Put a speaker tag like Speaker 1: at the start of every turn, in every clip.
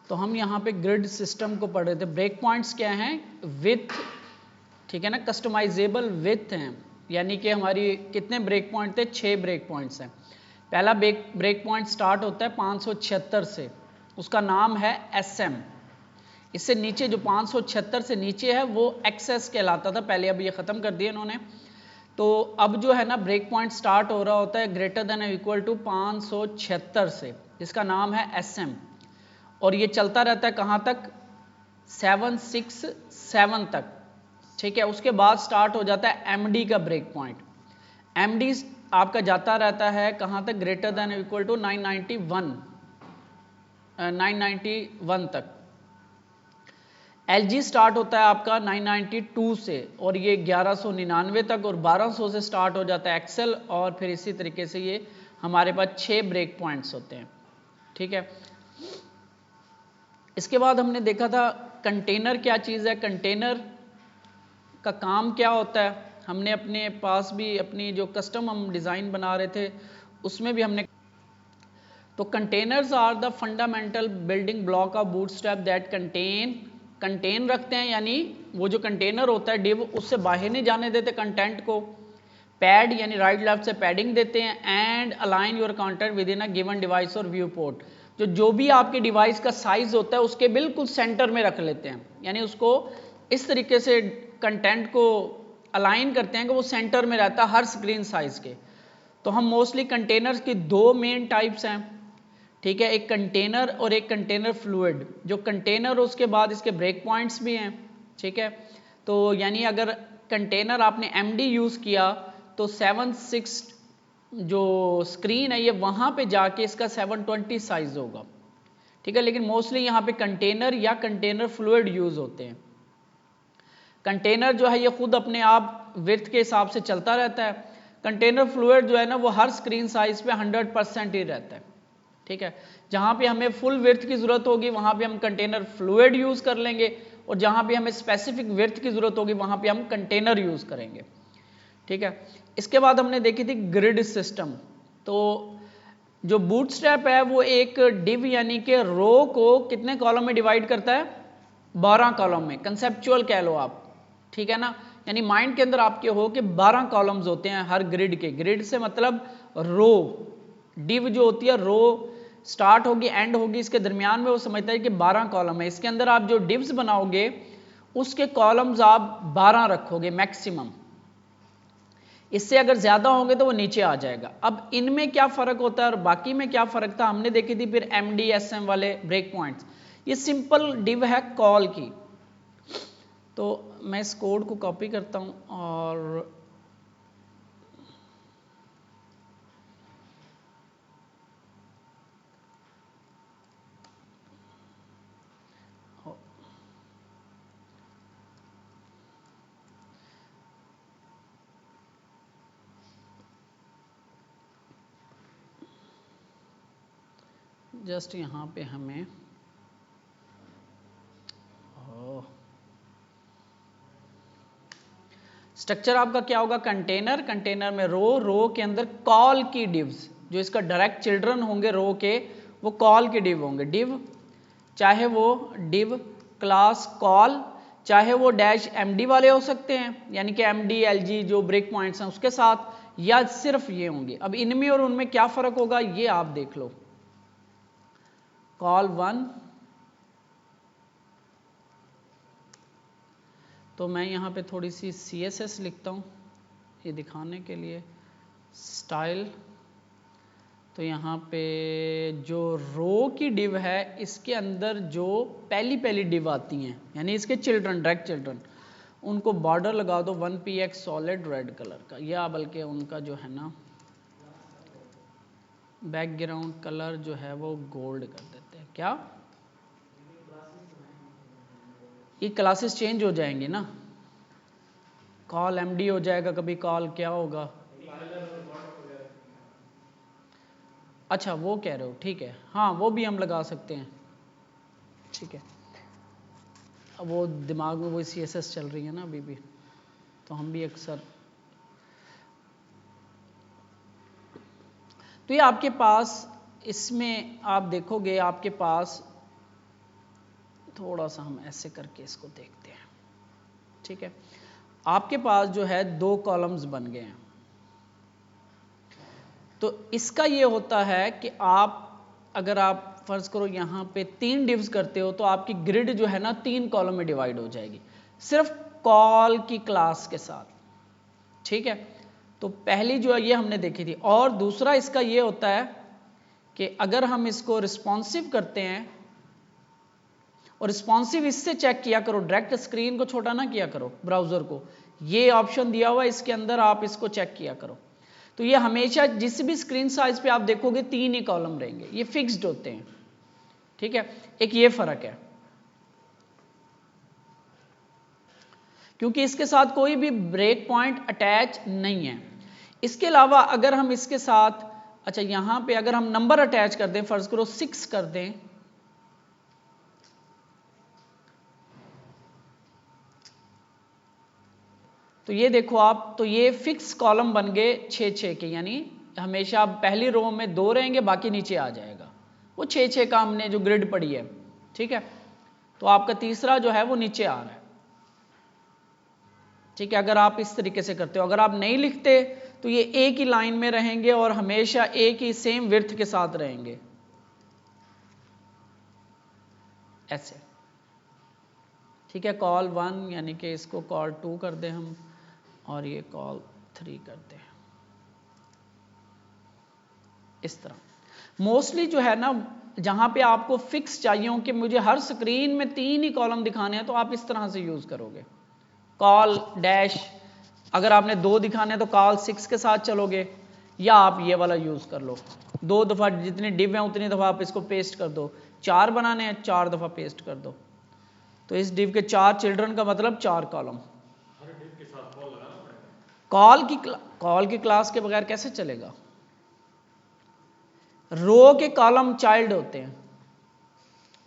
Speaker 1: तो हम यहाँ पे ग्रिड सिस्टम को पढ़ रहे थे। ब्रेक पॉइंट्स क्या हैं? विथ, ठीक है ना, कस्टमाइजेबल विथ हैं, यानी कि हमारी कितने ब्रेक पॉइंट थे? 6 ब्रेक पॉइंट्स हैं। पहला ब्रेक पॉइंट स्टार्ट होता है 576 से, उसका नाम है SM। इससे नीचे जो 576 से नीचे है वो एक्सेस कहलाता था पहले, अब ये ख़त्म कर दिया इन्होंने। तो अब जो है ना ब्रेक पॉइंट स्टार्ट हो रहा होता है ग्रेटर देन इक्वल टू 576 से, जिसका नाम है SM, और ये चलता रहता है कहाँ तक? 767 तक, ठीक है। उसके बाद स्टार्ट हो जाता है MD का ब्रेक पॉइंट। MD आपका जाता रहता है कहाँ तक? ग्रेटर देन इक्वल टू 991 तक। LG स्टार्ट होता है आपका 992 से, और ये 1199 तक, और 1200 से स्टार्ट हो जाता है एक्सेल, और फिर इसी तरीके से ये हमारे पास 6 ब्रेक पॉइंट्स होते हैं, ठीक है। इसके बाद हमने देखा था कंटेनर क्या चीज़ है, कंटेनर का काम क्या होता है। हमने अपने पास भी अपनी जो कस्टम हम डिज़ाइन बना रहे थे उसमें भी हमने, तो containers are the fundamental building block of Bootstrap that contain रखते हैं, यानी वो जो कंटेनर होता है डिव, उससे बाहर नहीं जाने देते कंटेंट को। पैड यानी राइट लेफ्ट से पैडिंग देते हैं, and align your content with in a given device और व्यू पोर्ट। जो भी आपके डिवाइस का साइज होता है उसके बिल्कुल सेंटर में रख लेते हैं, यानी उसको इस तरीके से कंटेंट को अलाइन करते हैं कि वो सेंटर में रहता है हर स्क्रीन साइज के। तो हम मोस्टली कंटेनर्स की 2 मेन टाइप्स हैं, ठीक है, एक कंटेनर और एक कंटेनर फ्लूइड। जो कंटेनर उसके बाद इसके ब्रेक पॉइंट्स भी हैं, ठीक है। तो यानी अगर कंटेनर आपने MD यूज़ किया तो 76 जो स्क्रीन है ये वहाँ पे जाके इसका 720 साइज होगा, ठीक है। लेकिन मोस्टली यहाँ पे कंटेनर या कंटेनर फ्लूइड यूज़ होते हैं। कंटेनर जो है ये खुद अपने आप विड्थ के हिसाब से चलता रहता है। कंटेनर फ्लूइड जो है ना वो हर स्क्रीन साइज पे 100% ही रहता है, ठीक है। जहाँ पे हमें फुल विड्थ की ज़रूरत होगी वहाँ पे हम कंटेनर फ्लूइड यूज़ कर लेंगे, और जहाँ पे हमें स्पेसिफिक विड्थ की ज़रूरत होगी वहाँ पे हम कंटेनर यूज़ करेंगे, ठीक है। इसके बाद हमने देखी थी ग्रिड सिस्टम। तो जो बूटस्ट्रैप है वो एक डिव यानी कि रो को कितने कॉलम में डिवाइड करता है? 12 कॉलम में। कंसेप्चुअल कह लो आप, ठीक है ना, यानी माइंड के अंदर आपके हो कि 12 कॉलम्स होते हैं हर ग्रिड के। ग्रिड से मतलब रो, डिव जो होती है रो स्टार्ट होगी एंड होगी, इसके दरमियान में वो समझता है कि 12 कॉलम है। इसके अंदर आप जो डिव्स बनाओगे उसके कॉलम्स आप 12 रखोगे मैक्सिमम, इससे अगर ज्यादा होंगे तो वो नीचे आ जाएगा। अब इनमें क्या फर्क होता है और बाकी में क्या फर्क था हमने देखी थी। फिर MD SM वाले ब्रेक पॉइंट्स, ये सिंपल डिव है कॉल की। तो मैं इस कोड को कॉपी करता हूं और जस्ट यहाँ पे हमें स्ट्रक्चर आपका क्या होगा? कंटेनर, कंटेनर में रो के अंदर कॉल की डिव्स, जो इसका डायरेक्ट चिल्ड्रन होंगे रो के वो कॉल के डिव होंगे। डिव चाहे वो डिव क्लास कॉल, चाहे वो डैश MD वाले हो सकते हैं, यानी कि MD LG जो ब्रेक पॉइंट्स हैं उसके साथ, या सिर्फ ये होंगे। अब इनमें और उनमें क्या फर्क होगा ये आप देख लो। कॉल 1, तो मैं यहाँ पे थोड़ी सी CSS लिखता हूँ ये दिखाने के लिए, स्टाइल। तो यहाँ पे जो रो की डिव है इसके अंदर जो पहली डिव आती हैं यानी इसके चिल्ड्रन, डायरेक्ट चिल्ड्रन, उनको बॉर्डर लगा दो 1px सॉलिड रेड कलर का, या बल्कि उनका जो है ना बैकग्राउंड कलर जो है वो गोल्ड कर देते हैं। क्या ये क्लासेस चेंज हो जाएंगी ना, कॉल MD हो जाएगा, कभी कॉल क्या होगा, अच्छा वो कह रहे हो, ठीक है, हाँ वो भी हम लगा सकते हैं, ठीक है। अब वो दिमाग में वो CSS चल रही है ना अभी भी, तो हम भी अक्सर, तो ये आपके पास इसमें आप देखोगे आपके पास थोड़ा सा हम ऐसे करके इसको देखते हैं। ठीक है, आपके पास जो है 2 कॉलम्स बन गए हैं। तो इसका ये होता है कि आप अगर आप फर्ज करो यहाँ पे 3 डिव्स करते हो तो आपकी ग्रिड जो है ना 3 कॉलम में डिवाइड हो जाएगी, सिर्फ कॉल की क्लास के साथ। ठीक है, तो पहली जो है ये हमने देखी थी। और दूसरा इसका ये होता है कि अगर हम इसको रिस्पॉन्सिव करते हैं, और रिस्पॉन्सिव इससे चेक किया करो, डायरेक्ट स्क्रीन को छोटा ना किया करो ब्राउजर को, ये ऑप्शन दिया हुआ है इसके अंदर, आप इसको चेक किया करो। तो ये हमेशा जिस भी स्क्रीन साइज पे आप देखोगे 3 ही कॉलम रहेंगे, ये फिक्स्ड होते हैं। ठीक है, एक ये फर्क है, क्योंकि इसके साथ कोई भी ब्रेक पॉइंट अटैच नहीं है। इसके अलावा अगर हम इसके साथ, अच्छा यहां पे अगर हम नंबर अटैच कर दें, फर्ज करो 6 कर दें, तो ये देखो आप, तो ये फिक्स कॉलम बन गए 6-6 के, यानी हमेशा आप पहली रो में 2 रहेंगे, बाकी नीचे आ जाएगा। वो 6-6 का हमने जो ग्रिड पड़ी है। ठीक है, तो आपका तीसरा जो है वो नीचे आ रहा है। ठीक है, अगर आप इस तरीके से करते हो, अगर आप नहीं लिखते तो ये एक ही लाइन में रहेंगे और हमेशा एक ही सेम विड्थ के साथ रहेंगे, ऐसे। ठीक है, कॉल 1 यानी कि इसको कॉल 2 कर दें हम, और ये कॉल 3 करते हैं, इस तरह। मोस्टली जो है ना, जहां पे आपको फिक्स चाहिए हो कि मुझे हर स्क्रीन में 3 ही कॉलम दिखाने हैं, तो आप इस तरह से यूज करोगे। कॉल डैश, अगर आपने 2 दिखाने हैं तो कॉल 6 के साथ चलोगे, या आप ये वाला यूज कर लो, 2 दफा जितनी डिव है उतनी दफा आप इसको पेस्ट कर दो। 4 बनाने हैं, 4 दफा पेस्ट कर दो, तो इस डिव के 4 चिल्ड्रन का मतलब 4 कॉलम। कॉल की क्लास के बगैर कैसे चलेगा? रो के कॉलम चाइल्ड होते हैं,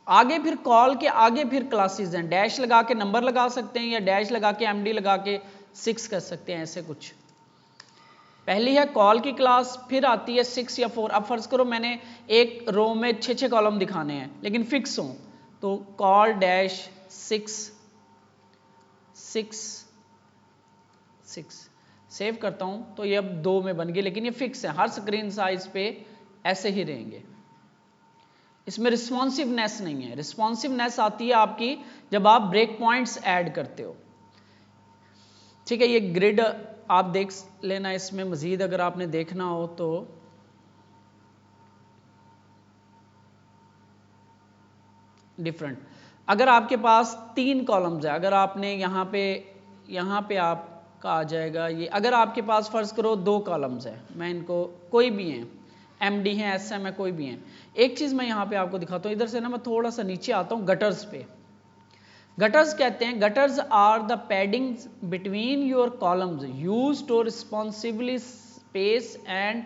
Speaker 1: आगे फिर कॉल के आगे फिर क्लासेस हैं, डैश लगा के नंबर लगा सकते हैं, या डैश लगा के एमडी लगा के 6 कर सकते हैं, ऐसे कुछ। पहली है कॉल की क्लास, फिर आती है 6 या 4। अब फर्ज करो मैंने एक रो में 6-6 कॉलम दिखाने हैं लेकिन फिक्स हों, तो कॉल डैश 6 6 6 सेव करता हूं, तो ये अब 2 में बन गई, लेकिन ये फिक्स है, हर स्क्रीन साइज पे ऐसे ही रहेंगे। इसमें रिस्पॉन्सिवनेस नहीं है। रिस्पॉन्सिवनेस आती है आपकी जब आप ब्रेक पॉइंट्स ऐड करते हो। ठीक है, ये ग्रिड आप देख लेना, इसमें मजीद अगर आपने देखना हो तो डिफरेंट। अगर आपके पास 3 कॉलम्स है, अगर आपने यहाँ पे आपका आ जाएगा ये, अगर आपके पास फर्ज करो 2 कॉलम्स है, मैं इनको कोई भी हैं, एमडी हैं, एसएम है, कोई भी हैं। एक चीज मैं यहाँ पे आपको दिखाता हूँ, इधर से ना मैं थोड़ा सा नीचे आता हूँ, गटर्स पे। गटर्स कहते हैं, gutters are the paddings between your columns used to responsibly space and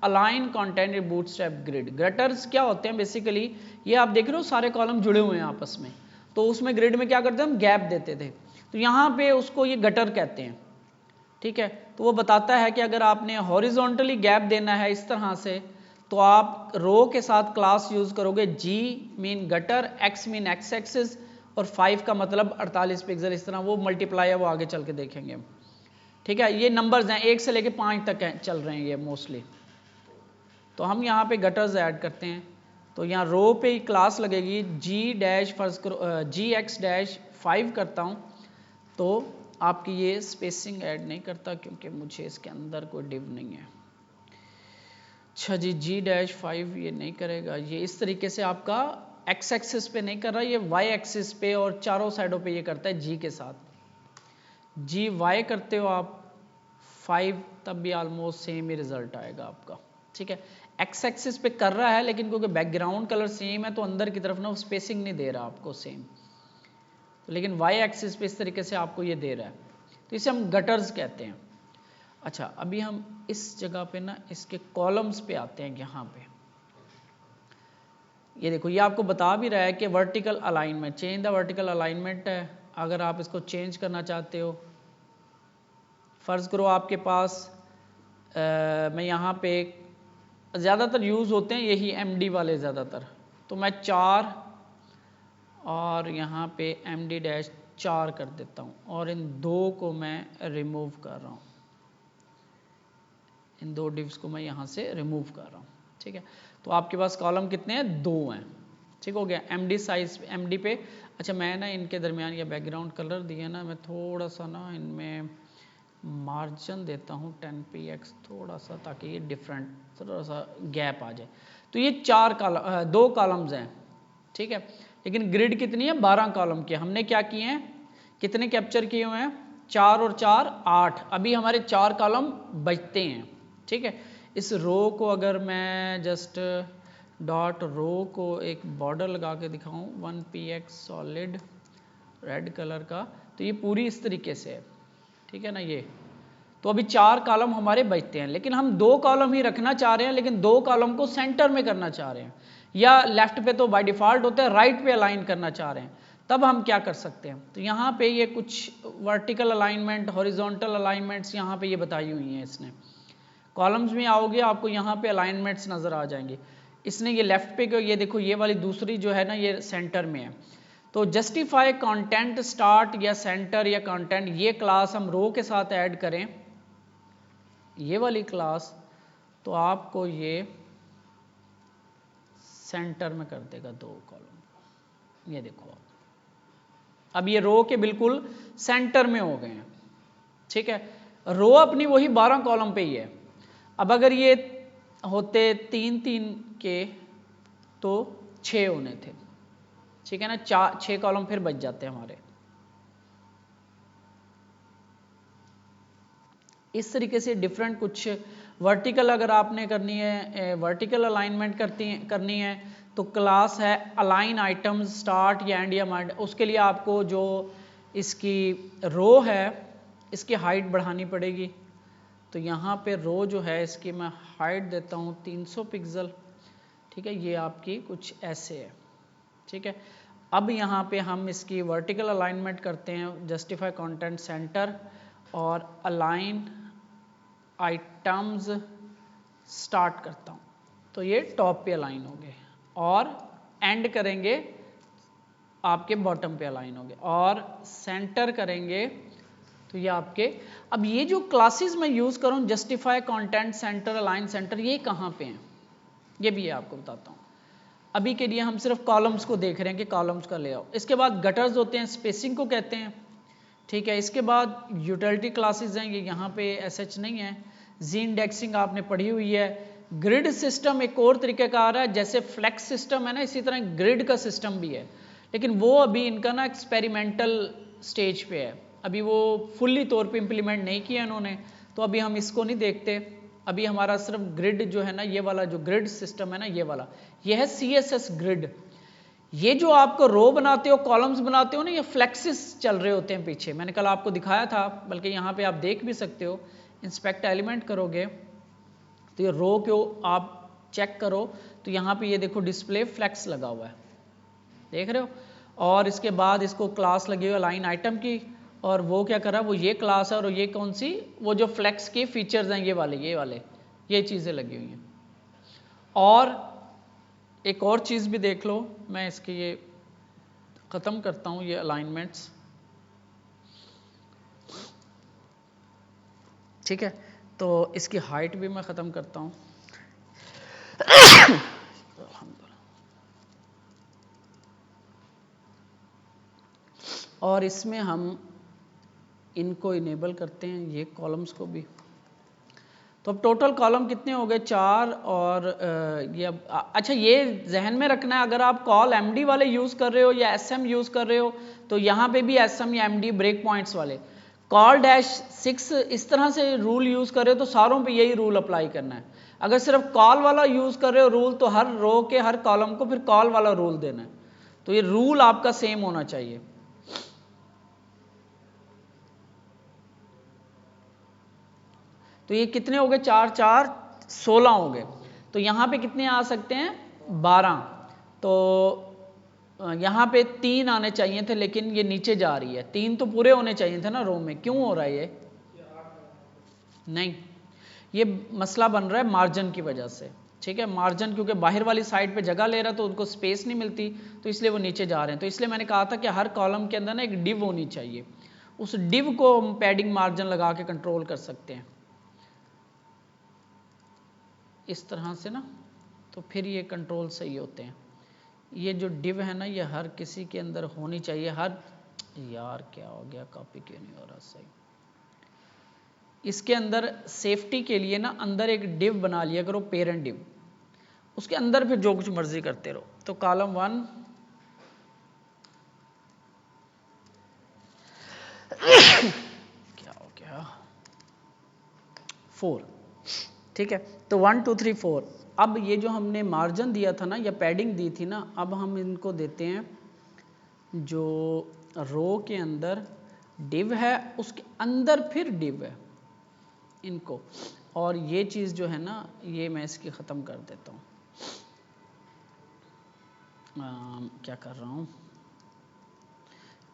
Speaker 1: align content in Bootstrap grid. Gutters क्या होते हैं बेसिकली, ये आप देख रहे हो सारे कॉलम जुड़े हुए हैं आपस में, तो उसमें ग्रिड में क्या करते हैं हम, गैप देते थे, तो यहाँ पे उसको ये गटर कहते हैं। ठीक है, तो वो बताता है कि अगर आपने हॉरिजॉन्टली गैप देना है इस तरह से, तो आप रो के साथ क्लास यूज करोगे, जी मीन गटर, एक्स मीन एक्स एक्सिस, और 5 का मतलब 48 पिक्सल, इस तरह वो मल्टीप्लाई है, वो आगे चल के देखेंगे। ठीक है, ये नंबर्स हैं 1 से लेके 5 तक हैं, चल रहे हैं ये मोस्टली। तो हम यहाँ पे गटर्स ऐड करते हैं, तो यहाँ रो पे ही क्लास लगेगी, जी डैश फर्ज करो जी एक्स डैश 5 करता हूँ, तो आपकी ये स्पेसिंग ऐड नहीं करता क्योंकि मुझे इसके अंदर कोई डिव नहीं है। अच्छा जी डैश 5 ये नहीं करेगा, ये इस तरीके से आपका एक्स एक्सिस पे नहीं कर रहा, ये वाई एक्सिस पे और चारों साइडों पे ये करता है जी के साथ। जी वाई करते हो आप 5, तब भी ऑलमोस्ट सेम ही रिजल्ट आएगा आपका। ठीक है, एक्स एक्सिस पे कर रहा है, लेकिन क्योंकि बैकग्राउंड कलर सेम है तो अंदर की तरफ ना वो स्पेसिंग नहीं दे रहा आपको सेम, लेकिन वाई एक्सिस पे इस तरीके से आपको ये दे रहा है, तो इसे हम गटर्स कहते हैं। अच्छा, अभी हम इस जगह पे ना इसके कॉलम्स पे आते हैं। यहाँ पे ये देखो, ये आपको बता भी रहा है कि vertical alignment, change the vertical alignment है। अगर आप इसको चेंज करना चाहते हो, फर्ज करो आपके पास मैं यहाँ पे ज़्यादातर यूज़ होते हैं यही एमडी वाले ज़्यादातर, तो मैं 4 और यहाँ पे MD-4 कर देता हूँ और इन दो को मैं रिमूव कर रहा हूँ, इन दो डिव्स को मैं यहाँ से रिमूव कर रहा हूँ। ठीक है, तो आपके पास कॉलम कितने हैं, 2 हैं। ठीक हो गया। MD साइज MD पे, अच्छा मैं ना इनके दरमियान ये बैकग्राउंड कलर दिया ना, मैं थोड़ा सा ना इनमें मार्जिन देता हूँ 10px थोड़ा सा, ताकि ये डिफरेंट थोड़ा सा गैप आ जाए। तो ये 2 कॉलम्स हैं। ठीक है, लेकिन ग्रिड कितनी है, 12 कॉलम की। हमने क्या किए हैं, कितने कैप्चर किए हुए हैं, 4 और 4 8। अभी हमारे 4 कॉलम बचते हैं। ठीक है, इस रो को अगर मैं जस्ट डॉट रो को एक बॉर्डर लगा के दिखाऊं 1px सॉलिड रेड कलर का, तो ये पूरी इस तरीके से है। ठीक है ना, ये तो अभी 4 कॉलम हमारे बचते हैं, लेकिन हम 2 कॉलम ही रखना चाह रहे हैं, लेकिन 2 कॉलम को सेंटर में करना चाह रहे हैं, या लेफ्ट पे तो बाय डिफॉल्ट होता है, राइट पे अलाइन करना चाह रहे हैं। तब हम क्या कर सकते हैं, तो यहाँ पे ये कुछ वर्टिकल अलाइनमेंट, हॉरिजॉन्टल अलाइनमेंट्स यहाँ पे ये बताई हुई हैं इसने। कॉलम्स में आओगे आपको यहाँ पे अलाइनमेंट्स नज़र आ जाएंगे। इसने ये लेफ्ट पे, ये देखो ये वाली दूसरी जो है ना, ये सेंटर में है। तो जस्टिफाई कंटेंट स्टार्ट या सेंटर या कंटेंट, ये क्लास हम रो के साथ ऐड करें, ये वाली क्लास, तो आपको ये सेंटर में कर देगा 2 कॉलम। ये देखो अब ये रो के बिल्कुल सेंटर में हो गए हैं। ठीक है, रो अपनी वही 12 कॉलम पे ही है। अब अगर ये होते 3-3 के तो 6 होने थे। ठीक है ना, 6 कॉलम फिर बच जाते हैं हमारे। इस तरीके से डिफरेंट कुछ वर्टिकल अगर आपने करनी है, वर्टिकल अलाइनमेंट करनी है, तो क्लास है अलाइन आइटम्स स्टार्ट या एंड या माइंड। उसके लिए आपको जो इसकी रो है इसकी हाइट बढ़ानी पड़ेगी। तो यहाँ पे रो जो है इसकी मैं हाइट देता हूँ 300 पिक्सल। ठीक है, ये आपकी कुछ ऐसे है। ठीक है, अब यहाँ पे हम इसकी वर्टिकल अलाइनमेंट करते हैं, जस्टिफाई कंटेंट सेंटर और अलाइन आइटम्स स्टार्ट करता हूँ, तो ये टॉप पे अलाइन हो गए, और एंड करेंगे आपके बॉटम पे अलाइन हो गए, और सेंटर करेंगे तो ये आपके। अब ये जो क्लासेस मैं यूज़ करूँ, justify content centre align centre, ये कहाँ पे हैं, ये भी आपको बताता हूँ। अभी के लिए हम सिर्फ कॉलम्स को देख रहे हैं कि कॉलम्स का लेआउट। इसके बाद गटर्स होते हैं, स्पेसिंग को कहते हैं। ठीक है, इसके बाद यूटिलिटी क्लासेस हैं, ये यहाँ पे एसएच नहीं है। जी इंडेक्सिंग आपने पढ़ी हुई है। ग्रिड सिस्टम एक और तरीके का आ रहा है, जैसे फ्लेक्स सिस्टम है ना, इसी तरह ग्रिड का सिस्टम भी है, लेकिन वो अभी इनका ना एक्सपेरिमेंटल स्टेज पे है, अभी वो फुल्ली तौर पे इम्प्लीमेंट नहीं किया इन्होंने, तो अभी हम इसको नहीं देखते। अभी हमारा सिर्फ ग्रिड जो है ना, ये वाला जो ग्रिड सिस्टम है ना, ये वाला, ये है CSS ग्रिड। ये जो आपको रो बनाते हो, कॉलम्स बनाते हो ना, ये फ्लेक्सिस चल रहे होते हैं पीछे, मैंने कल आपको दिखाया था, बल्कि यहाँ पे आप देख भी सकते हो। इंस्पेक्ट एलिमेंट करोगे तो ये रो को आप चेक करो, तो यहाँ पे ये देखो डिस्प्ले फ्लेक्स लगा हुआ है, देख रहे हो। और इसके बाद इसको क्लास लगी हुई है लाइन आइटम की, और वो क्या कर रहा है, वो ये क्लास है, और ये कौन सी, वो जो फ्लेक्स के फीचर्स हैं, ये वाले ये चीज़ें लगी हुई हैं। और एक और चीज़ भी देख लो, मैं इसके ये ख़त्म करता हूँ ये अलाइनमेंट्स। ठीक है, तो इसकी हाइट भी मैं ख़त्म करता हूँ। और इसमें हम इनको इनेबल करते हैं, ये कॉलम्स को भी। तो अब टोटल कॉलम कितने हो गए, 4। और ये अच्छा ये जहन में रखना है, अगर आप कॉल MD वाले यूज़ कर रहे हो या SM यूज़ कर रहे हो, तो यहाँ पे भी SM या MD ब्रेक पॉइंट्स वाले कॉल -6 इस तरह से रूल यूज़ कर रहे हो, तो सारों पे यही रूल अप्लाई करना है। अगर सिर्फ कॉल वाला यूज़ कर रहे हो रूल, तो हर रो के हर कॉलम को फिर कॉल वाला रूल देना है। तो ये रूल आपका सेम होना चाहिए। तो ये कितने हो गए, 4 4 16 हो गए। तो यहाँ पे कितने आ सकते हैं, 12। तो यहाँ पे 3 आने चाहिए थे, लेकिन ये नीचे जा रही है। 3 तो पूरे होने चाहिए थे ना रो में, क्यों हो रहा है ये? नहीं, ये मसला बन रहा है मार्जिन की वजह से। ठीक है। मार्जिन क्योंकि बाहर वाली साइड पे जगह ले रहा है तो उनको स्पेस नहीं मिलती, तो इसलिए वो नीचे जा रहे हैं। तो इसलिए मैंने कहा था कि हर कॉलम के अंदर ना एक डिव होनी चाहिए, उस डिव को हम पैडिंग मार्जिन लगा के कंट्रोल कर सकते हैं इस तरह से ना, तो फिर ये कंट्रोल सही होते हैं। ये जो डिव है ना, ये हर किसी के अंदर होनी चाहिए। हर यार क्या हो गया, कॉपी क्यों नहीं हो रहा सही। इसके अंदर सेफ्टी के लिए ना अंदर एक डिव बना लिया करो, पेरेंट डिव, उसके अंदर फिर जो कुछ मर्जी करते रहो। तो कॉलम 1 क्या हो गया 4, ठीक है। तो 1 2 3 4। अब ये जो हमने मार्जिन दिया था ना या पैडिंग दी थी ना, अब हम इनको देते हैं जो रो के अंदर डिव है उसके अंदर फिर डिव है इनको, और ये चीज़ जो है ना ये मैं इसकी ख़त्म कर देता हूँ। क्या कर रहा हूँ,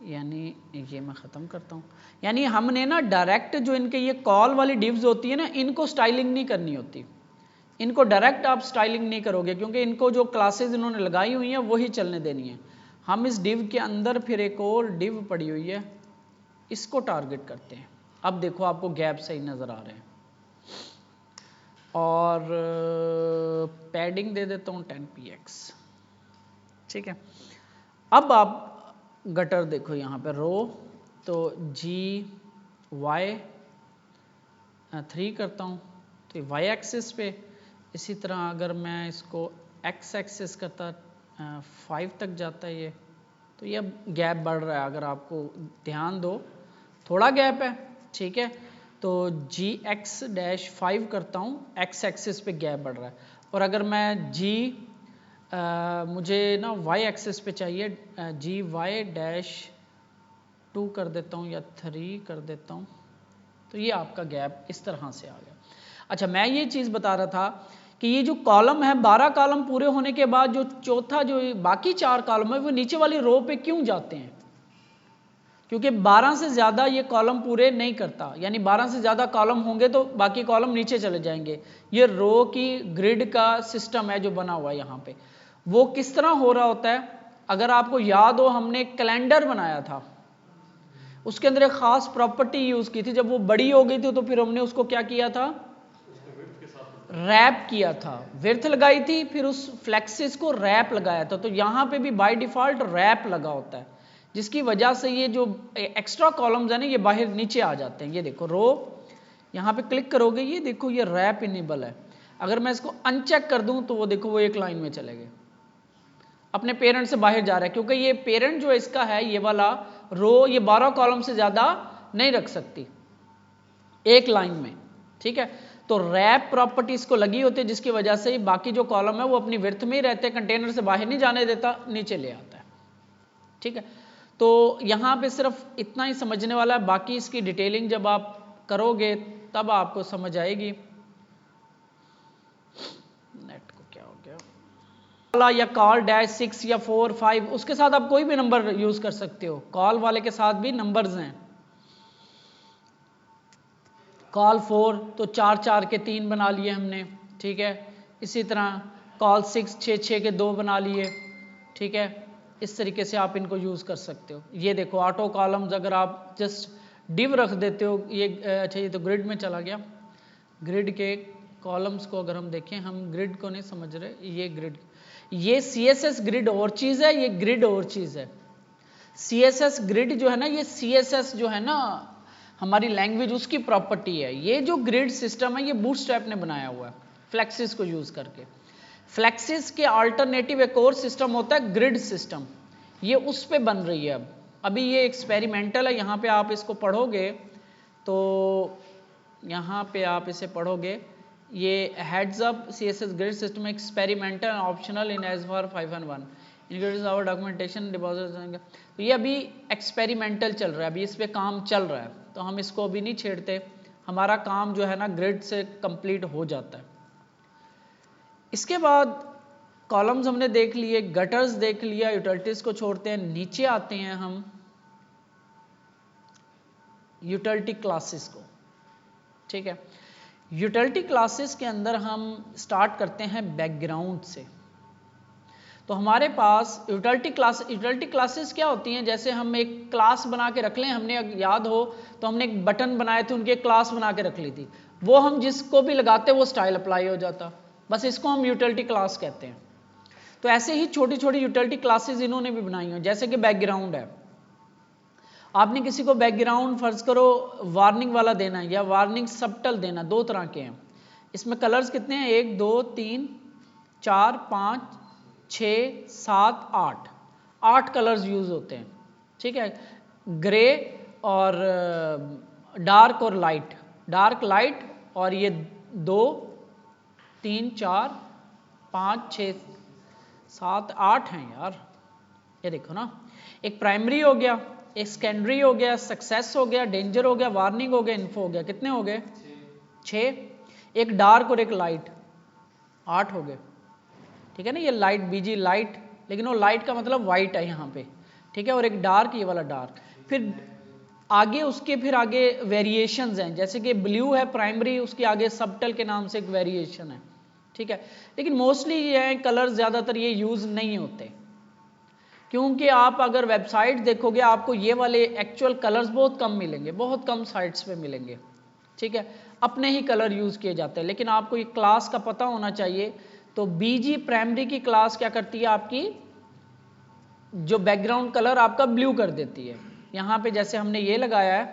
Speaker 1: यानी ये मैं ख़त्म करता हूँ। यानी हमने ना डायरेक्ट जो इनके ये कॉल वाली डिव्स होती है ना, इनको स्टाइलिंग नहीं करनी होती, इनको डायरेक्ट आप स्टाइलिंग नहीं करोगे क्योंकि इनको जो क्लासेस इन्होंने लगाई हुई हैं वही चलने देनी है। हम इस डिव के अंदर फिर एक और डिव पड़ी हुई है, इसको टारगेट करते हैं। अब देखो आपको गैप सही नज़र आ रहे हैं, और पैडिंग दे देता हूँ 10px, ठीक है। अब आप गटर देखो यहाँ पे रो, तो GY3 करता हूँ तो y एक्सिस पे, इसी तरह अगर मैं इसको x एक्सिस करता 5 तक जाता है ये, तो ये अब गैप बढ़ रहा है। अगर आपको ध्यान दो थोड़ा गैप है, ठीक है। तो GX-5 करता हूँ, x एक्सिस पे गैप बढ़ रहा है। और अगर मैं मुझे ना y एक्सिस पे चाहिए, GY-2 कर देता हूँ या 3 कर देता हूँ, तो ये आपका गैप इस तरह से आ गया। अच्छा, मैं ये चीज़ बता रहा था कि ये जो कॉलम है 12 कॉलम पूरे होने के बाद जो चौथा जो बाकी 4 कॉलम है वो नीचे वाली रो पे क्यों जाते हैं, क्योंकि 12 से ज़्यादा ये कॉलम पूरे नहीं करता, यानी 12 से ज़्यादा कॉलम होंगे तो बाकी कॉलम नीचे चले जाएंगे। ये रो की ग्रिड का सिस्टम है जो बना हुआ है यहाँ पे। वो किस तरह हो रहा होता है, अगर आपको याद हो हमने कैलेंडर बनाया था, उसके अंदर एक ख़ास प्रॉपर्टी यूज़ की थी। जब वो बड़ी हो गई थी तो फिर हमने उसको क्या किया था, रैप किया था, विड्थ लगाई थी, फिर उस फ्लेक्सिस को रैप लगाया था। तो यहाँ पे भी बाय डिफ़ॉल्ट रैप लगा होता है, जिसकी वजह से ये जो एक्स्ट्रा कॉलम्स है ना ये बाहर नीचे आ जाते हैं। ये देखो रो, यहाँ पे क्लिक करोगे ये देखो ये रैप इनेबल है। अगर मैं इसको अनचेक कर दूं तो वो देखो वो एक लाइन में चले गए, अपने पेरेंट से बाहर जा रहा है, क्योंकि ये पेरेंट जो इसका है ये वाला रो ये 12 कॉलम से ज़्यादा नहीं रख सकती एक लाइन में, ठीक है। तो रैप प्रॉपर्टी इसको लगी होती है, जिसकी वजह से बाकी जो कॉलम है वो अपनी विड्थ में ही रहते हैं, कंटेनर से बाहर नहीं जाने देता, नीचे ले आता है, ठीक है। तो यहाँ पे सिर्फ इतना ही समझने वाला है, बाकी इसकी डिटेलिंग जब आप करोगे तब आपको समझ आएगी। नेट को क्या हो गया, या कॉल -6 या 4 5 उसके साथ आप कोई भी नंबर यूज कर सकते हो, कॉल वाले के साथ भी नंबर्स हैं। कॉल 4 तो 4 4 के 3 बना लिए हमने, ठीक है। इसी तरह कॉल 6 6 6 के 2 बना लिए, ठीक है। इस तरीके से आप इनको यूज़ कर सकते हो। ये देखो ऑटो कॉलम्स अगर आप जस्ट डिव रख देते हो, ये अच्छा ये तो ग्रिड में चला गया। ग्रिड के कॉलम्स को अगर हम देखें, हम ग्रिड को नहीं समझ रहे, ये ग्रिड, ये CSS ग्रिड और चीज़ है, ये ग्रिड और चीज़ है। CSS ग्रिड जो है ना, ये CSS जो है ना हमारी लैंग्वेज उसकी प्रॉपर्टी है। ये जो ग्रिड सिस्टम है ये बूटस्ट्रैप ने बनाया हुआ है फ्लेक्सिस को यूज़ करके। फ्लेक्सिस के अल्टरनेटिव एक और सिस्टम होता है ग्रिड सिस्टम, ये उस पे बन रही है। अभी ये एक्सपेरिमेंटल है, यहाँ पे आप इसको पढ़ोगे तो यहाँ पे आप इसे पढ़ोगे, ये heads up CSS grid system experimental optional in as for 5.1 includes our documentation deposit. तो ये अभी एक्सपेरिमेंटल चल रहा है, अभी इस पे काम चल रहा है, तो हम इसको अभी नहीं छेड़ते, हमारा काम जो है ना ग्रिड से कंप्लीट हो जाता है। इसके बाद कॉलम्स हमने देख लिए, गटर्स देख लिया, यूटिलिटीज को छोड़ते हैं, नीचे आते हैं हम यूटिलिटी क्लासेस को, ठीक है। यूटिलिटी क्लासेस के अंदर हम स्टार्ट करते हैं बैकग्राउंड से। तो हमारे पास यूटिलिटी क्लासेस क्या होती हैं, जैसे हम एक क्लास बना के रख लें, हमने याद हो तो हमने एक बटन बनाए थे, उनकी एक क्लास बना के रख ली थी, वो हम जिसको भी लगाते वो स्टाइल अप्लाई हो जाता, बस इसको हम यूटिलिटी क्लास कहते हैं। तो ऐसे ही छोटी छोटी यूटिलिटी क्लासेस इन्होंने भी बनाई हैं, जैसे कि बैकग्राउंड है, आपने किसी को बैकग्राउंड फर्ज करो वार्निंग वाला देना है या वार्निंग सबटल देना, दो तरह के हैं। इसमें कलर्स कितने हैं, 1 2 3 4 5 6 7 8 कलर्स यूज होते हैं, ठीक है, ग्रे और डार्क और लाइट, डार्क लाइट, और ये 2 3 4 5 6 7 8 हैं यार, ये देखो ना, एक प्राइमरी हो गया, एक सेकेंडरी हो गया, सक्सेस हो गया, डेंजर हो गया, वार्निंग हो गया, इन्फो हो गया, कितने हो गए 6, एक डार्क और एक लाइट, 8 हो गए, ठीक है ना। ये लाइट बीजी लाइट, लेकिन वो लाइट का मतलब वाइट है यहाँ पे, ठीक है, और एक डार्क, ये वाला डार्क। फिर आगे उसके फिर आगे वेरिएशंस हैं, जैसे कि ब्लू है प्राइमरी, उसके आगे सबटल के नाम से एक वेरिएशन है, ठीक है, लेकिन मोस्टली ये कलर ज़्यादातर ये यूज़ नहीं होते, क्योंकि आप अगर वेबसाइट देखोगे आपको ये वाले एक्चुअल कलर्स बहुत कम मिलेंगे, बहुत कम साइट्स पे मिलेंगे, ठीक है, अपने ही कलर यूज़ किए जाते हैं। लेकिन आपको ये क्लास का पता होना चाहिए। तो बीजी प्राइमरी की क्लास क्या करती है, आपकी जो बैकग्राउंड कलर आपका ब्लू कर देती है। यहाँ पे जैसे हमने ये लगाया है,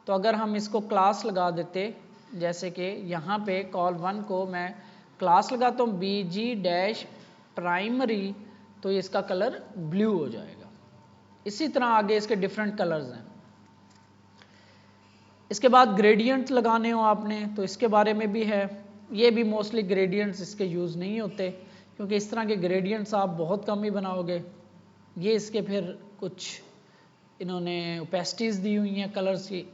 Speaker 1: तो अगर हम इसको क्लास लगा देते, जैसे कि यहाँ पे कॉल 1 को मैं क्लास लगाता हूँ बीजी डैश प्राइमरी, तो इसका कलर ब्लू हो जाएगा। इसी तरह आगे इसके डिफरेंट कलर्स हैं। इसके बाद ग्रेडियंट्स लगाने हो आपने, तो इसके बारे में भी है, ये भी मोस्टली ग्रेडियंट्स इसके यूज़ नहीं होते, क्योंकि इस तरह के ग्रेडियंट्स आप बहुत कम ही बनाओगे। ये इसके फिर कुछ इन्होंने ओपेसिटीज़ दी हुई हैं कलर्स की।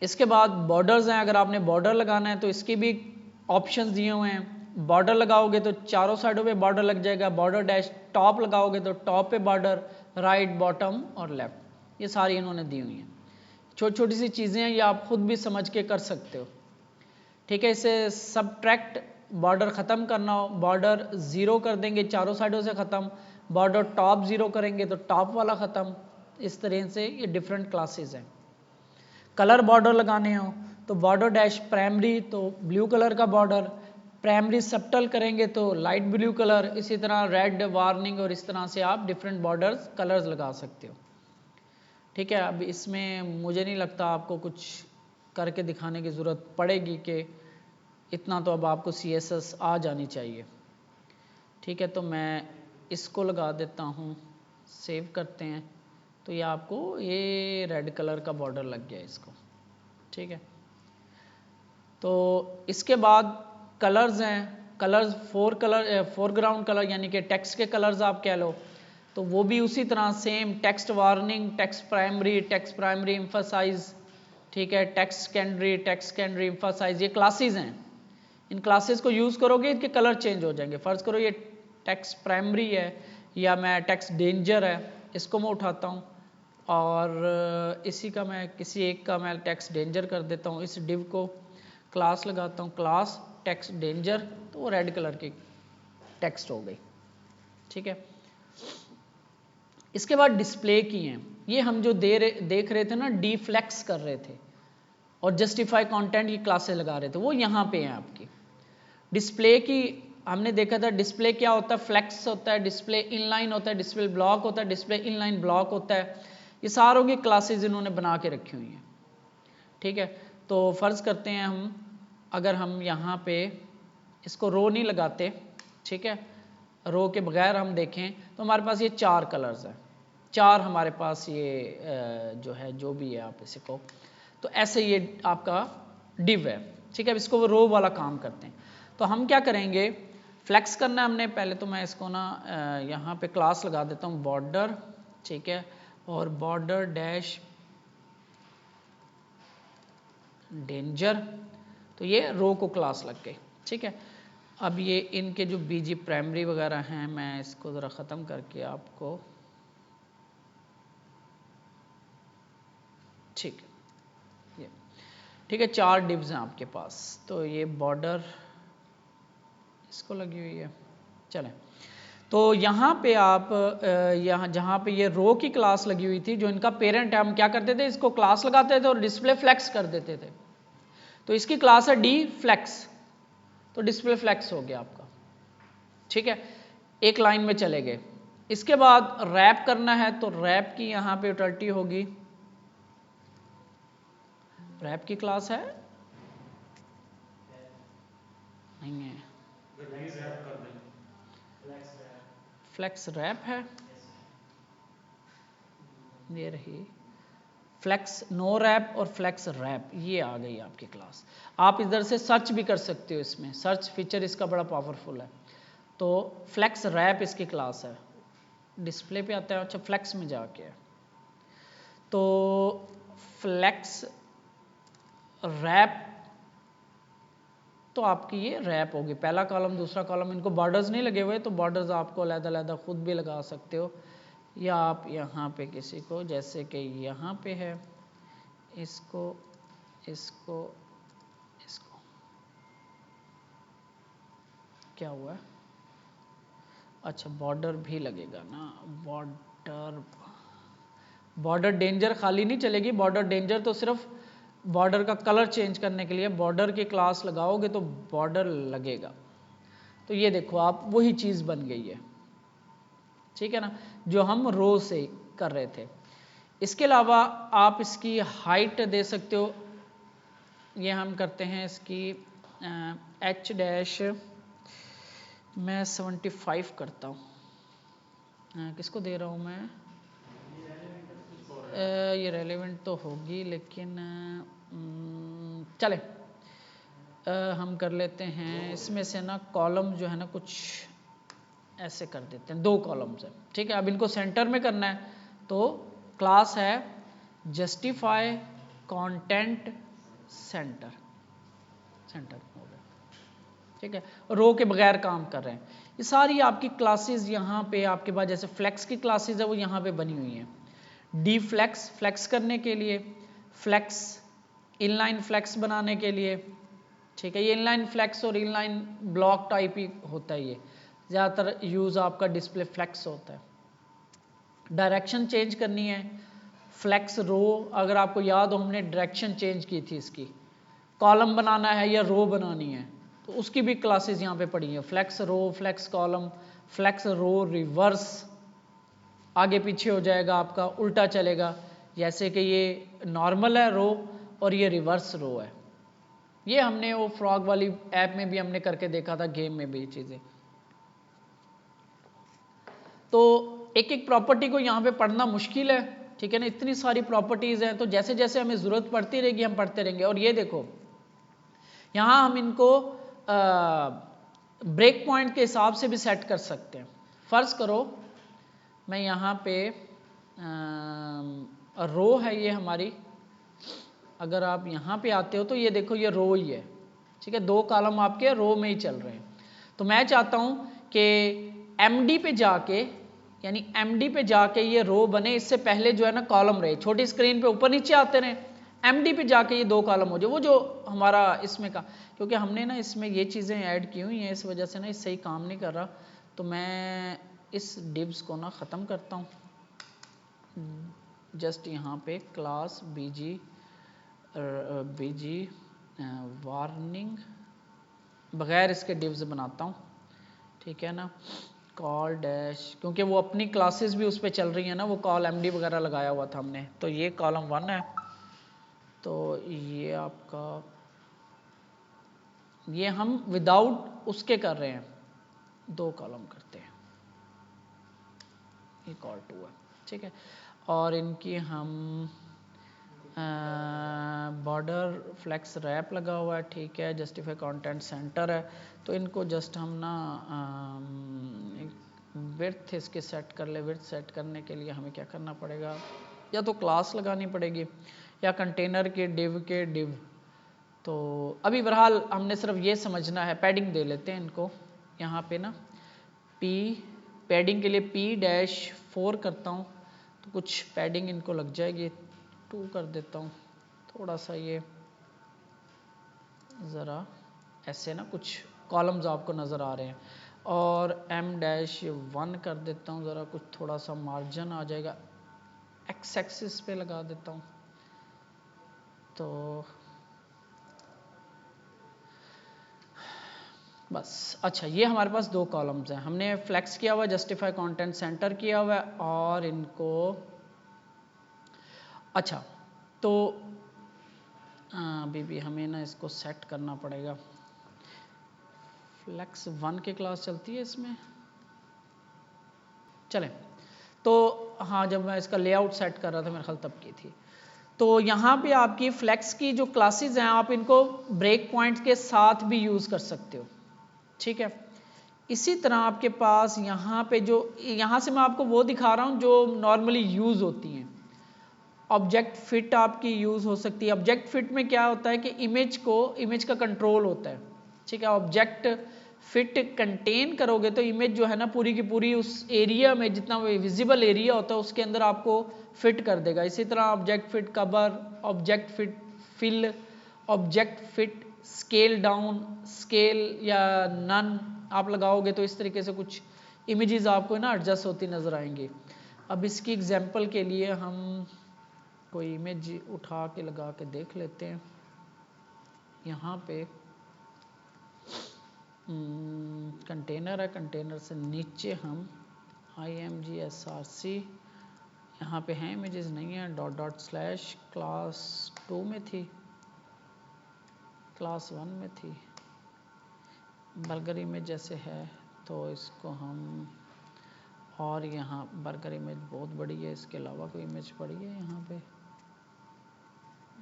Speaker 1: इसके बाद बॉर्डर्स हैं, अगर आपने बॉर्डर लगाना है तो इसके भी ऑप्शंस दिए हुए हैं। बॉर्डर लगाओगे तो चारों साइडों पे बॉर्डर लग जाएगा, बॉर्डर डैश टॉप लगाओगे तो टॉप पे बॉर्डर, राइट बॉटम और लेफ्ट, ये सारी इन्होंने दी हुई हैं। छोटी छोटी सी चीज़ें हैं, ये आप खुद भी समझ के कर सकते हो, ठीक है। इसे सबट्रैक्ट बॉर्डर ख़त्म करना हो, बॉर्डर ज़ीरो कर देंगे चारों साइडों से ख़त्म, बॉर्डर टॉप ज़ीरो करेंगे तो टॉप वाला ख़त्म, इस तरह से ये डिफरेंट क्लासेस हैं। कलर बॉर्डर लगाने हो तो बॉर्डर डैश प्राइमरी तो ब्लू कलर का बॉर्डर, प्राइमरी सबटल करेंगे तो लाइट ब्लू कलर, इसी तरह रेड वार्निंग, और इस तरह से आप डिफरेंट बॉर्डर्स कलर्स लगा सकते हो, ठीक है। अब इसमें मुझे नहीं लगता आपको कुछ करके दिखाने की ज़रूरत पड़ेगी, कि इतना तो अब आपको CSS आ जानी चाहिए, ठीक है। तो मैं इसको लगा देता हूँ, सेव करते हैं, तो ये आपको ये रेड कलर का बॉर्डर लग गया इसको, ठीक है। तो इसके बाद कलर्स हैं, कलर्स फोरग्राउंड कलर यानी कि टेक्स्ट के कलर्स आप कह लो, तो वो भी उसी तरह same, text warning, text primary emphasis, ठीक है, टेक्स्ट सेकेंडरी एम्फसाइज, ये क्लासेस हैं। इन क्लासेस को यूज़ करोगे इनके कलर चेंज हो जाएंगे। फ़र्ज़ करो ये टेक्स्ट प्राइमरी है या मैं टेक्स्ट डेंजर है, इसको मैं उठाता हूँ और इसी का मैं किसी एक का मैं टेक्स्ट डेंजर कर देता हूँ, इस डिव को क्लास लगाता हूँ, क्लास टेक्स्ट डेंजर, तो वो रेड कलर की टेक्स्ट हो गई, ठीक है। इसके बाद डिस्प्ले की हैं, ये हम जो देख रहे थे ना, डिफ्लेक्स कर रहे थे और जस्टिफाई कंटेंट की क्लासेस लगा रहे थे, वो यहाँ पे हैं आपकी। डिस्प्ले की हमने देखा था, डिस्प्ले क्या होता है, फ्लेक्स होता है, डिस्प्ले इनलाइन होता है, डिस्प्ले ब्लॉक होता है, डिस्प्ले इनलाइन ब्लॉक होता है, ये सारों की क्लासेस इन्होंने बना के रखी हुई हैं, ठीक है। तो फ़र्ज़ करते हैं हम, अगर हम यहाँ पे इसको रो नहीं लगाते, ठीक है, रो के बगैर हम देखें तो हमारे पास ये 4 कलर्स हैं, 4 हमारे पास ये जो है, जो भी है आप इसे को, तो ऐसे ये आपका डिव है, ठीक है। इसको वो रो वाला काम करते हैं। तो हम क्या करेंगे, फ्लेक्स करना है हमने, पहले तो मैं इसको ना यहाँ पे क्लास लगा देता हूँ बॉर्डर, ठीक है, और बॉर्डर डैश डेंजर, तो ये रो को क्लास लग गई, ठीक है। अब ये इनके जो बीजी प्राइमरी वगैरह हैं, मैं इसको ज़रा ख़त्म करके आपको, ठीक है, ठीक है, 4 डिव्स हैं आपके पास। तो ये बॉर्डर इसको लगी हुई है। चलें, तो यहाँ पे आप यहाँ जहाँ पे ये रो की क्लास लगी हुई थी, जो इनका पेरेंट है, हम क्या करते थे, इसको क्लास लगाते थे और डिस्प्ले फ्लेक्स कर देते थे। तो इसकी क्लास है डी फ्लेक्स, तो डिस्प्ले फ्लेक्स हो गया आपका। ठीक है, एक लाइन में चले गए। इसके बाद रैप करना है, तो रैप की यहाँ पे यूटिलिटी होगी, रैप की क्लास है नहीं है, फ्लेक्स रैप है, ये रही फ्लेक्स नो रैप और फ्लेक्स रैप, ये आ गई आपकी क्लास। आप इधर से सर्च भी कर सकते हो, इसमें सर्च फीचर इसका बड़ा पावरफुल है। तो फ्लेक्स रैप इसकी क्लास है, डिस्प्ले पे आता है। अच्छा, फ्लेक्स में जाके है, तो फ्लेक्स रैप, तो आपकी ये रैप होगी, पहला कॉलम दूसरा कॉलम। इनको बॉर्डर्स नहीं लगे हुए, तो बॉर्डर्स आपको अलग-अलग खुद भी लगा सकते हो, या आप यहाँ पे किसी को, जैसे कि यहाँ पे है, इसको इसको इसको, क्या हुआ है, अच्छा बॉर्डर भी लगेगा ना, बॉर्डर डेंजर खाली नहीं चलेगी, बॉर्डर डेंजर तो सिर्फ बॉर्डर का कलर चेंज करने के लिए, बॉर्डर की क्लास लगाओगे तो बॉर्डर लगेगा। तो ये देखो आप वही चीज़ बन गई है, ठीक है ना, जो हम रो से कर रहे थे। इसके अलावा आप इसकी हाइट दे सकते हो, ये हम करते हैं इसकी एच डैश मैं 75 करता हूँ। किसको दे रहा हूँ मैं, ये रेलेवेंट तो होगी, लेकिन चले हम कर लेते हैं इसमें से ना, कॉलम जो है ना कुछ ऐसे कर देते हैं, 2 कॉलम्स है। ठीक है, अब इनको सेंटर में करना है, तो क्लास है जस्टिफाई कंटेंट सेंटर, सेंटर हो गया। ठीक है, रो के बगैर काम कर रहे हैं। ये सारी आपकी क्लासेस यहाँ पे आपके पास, जैसे फ्लेक्स की क्लासेस है वो यहाँ पे बनी हुई हैं। डी फ्लेक्स, फ्लेक्स करने के लिए, फ्लेक्स इनलाइन फ्लेक्स बनाने के लिए। ठीक है, ये इनलाइन फ्लेक्स और इनलाइन ब्लॉक टाइप ही होता है, ये ज़्यादातर यूज़ आपका डिस्प्ले फ्लेक्स होता है। डायरेक्शन चेंज करनी है, फ्लेक्स रो, अगर आपको याद हो हमने डायरेक्शन चेंज की थी इसकी, कॉलम बनाना है या रो बनानी है, तो उसकी भी क्लासेस यहाँ पे पड़ी हैं, फ्लेक्स रो, फ्लेक्स कॉलम, फ्लेक्स रो रिवर्स, आगे पीछे हो जाएगा आपका, उल्टा चलेगा, जैसे कि ये नॉर्मल है रो और ये रिवर्स रो है। ये हमने वो फ्रॉग वाली ऐप में भी हमने करके देखा था, गेम में भी चीज़ें। तो एक एक प्रॉपर्टी को यहाँ पे पढ़ना मुश्किल है, ठीक है ना, इतनी सारी प्रॉपर्टीज़ हैं, तो जैसे जैसे हमें ज़रूरत पड़ती रहेगी हम पढ़ते रहेंगे। और ये देखो यहाँ हम इनको ब्रेक पॉइंट के हिसाब से भी सेट कर सकते हैं। फ़र्ज़ करो मैं यहाँ पे रो है ये हमारी, अगर आप यहाँ पे आते हो तो ये देखो ये रो ही है, ठीक है, 2 कॉलम आपके रो में ही चल रहे हैं। तो मैं चाहता हूँ कि एमडी पे जाके, यानी एमडी पे जाके ये रो बने, इससे पहले जो है ना कॉलम रहे, छोटी स्क्रीन पे ऊपर नीचे आते रहे, एमडी पे जाके ये 2 कॉलम हो जाए, वो जो हमारा इसमें का, क्योंकि हमने ना इसमें ये चीज़ें ऐड की हुई हैं, इस वजह से ना ये सही काम नहीं कर रहा। तो मैं इस डिव्स को ना ख़त्म करता हूँ, जस्ट यहाँ पे क्लास बीजी वार्निंग बगैर इसके डिव्स बनाता हूँ, ठीक है ना, कॉल डैश, क्योंकि वो अपनी क्लासेस भी उस पर चल रही हैं ना, वो कॉल एमडी वगैरह लगाया हुआ था हमने। तो ये कॉलम 1 है, तो ये आपका, ये हम विदाउट उसके कर रहे हैं, 2 कॉलम करते हैं, ये कॉल 2 है, ठीक है। और इनकी हम बॉर्डर फ्लेक्स रैप लगा हुआ है, ठीक है, जस्टिफाई कंटेंट सेंटर है, तो इनको जस्ट हम ना विड्थ इसके सेट कर ले। विड्थ सेट करने के लिए हमें क्या करना पड़ेगा, या तो क्लास लगानी पड़ेगी या कंटेनर के डिव। तो अभी बहरहाल हमने सिर्फ ये समझना है, पैडिंग दे लेते हैं इनको यहाँ पे ना, पी पैडिंग के लिए P-4 करता हूँ, तो कुछ पैडिंग इनको लग जाएगी, 2 कर देता हूँ, थोड़ा सा ये ज़रा ऐसे ना कुछ कॉलम्स आपको नज़र आ रहे हैं, और M-1 कर देता हूँ, ज़रा कुछ थोड़ा सा मार्जिन आ जाएगा, एक्स एक्सिस पे लगा देता हूँ। तो बस, अच्छा ये हमारे पास दो कॉलम्स हैं, हमने फ्लेक्स किया हुआ, जस्टिफाई कंटेंट सेंटर किया हुआ है, और इनको अच्छा तो अभी भी हमें ना इसको सेट करना पड़ेगा। फ्लेक्स 1 की क्लास चलती है इसमें, चलें तो हाँ, जब मैं इसका लेआउट सेट कर रहा था मेरे ख्याल तब की थी। तो यहाँ पे आपकी फ्लेक्स की जो क्लासेस हैं आप इनको ब्रेक पॉइंट्स के साथ भी यूज़ कर सकते हो, ठीक है। इसी तरह आपके पास यहाँ पे जो, यहाँ से मैं आपको वो दिखा रहा हूँ जो नॉर्मली यूज़ होती हैं। ऑब्जेक्ट फिट आपकी यूज़ हो सकती है। ऑब्जेक्ट फिट में क्या होता है कि इमेज का कंट्रोल होता है, ठीक है। ऑब्जेक्ट फिट कंटेन करोगे तो इमेज जो है ना पूरी की पूरी उस एरिया में, जितना विजिबल एरिया होता है उसके अंदर आपको फिट कर देगा। इसी तरह object fit cover, object fit fill, object fit scale down, scale या नन आप लगाओगे तो इस तरीके से कुछ इमेजेस आपको ना एडजस्ट होती नज़र आएंगी। अब इसकी एग्जांपल के लिए हम कोई इमेज उठा के लगा के देख लेते हैं। यहाँ पे कंटेनर है, कंटेनर से नीचे हम IMGSRC, यहाँ पे हैं इमेजेस नहीं है, // क्लास 2 में थी, क्लास 1 में थी, बर्गर इमेज जैसे है तो इसको हम, और यहाँ बर्गर इमेज बहुत बड़ी है, इसके अलावा कोई इमेज पड़ी है यहाँ पे,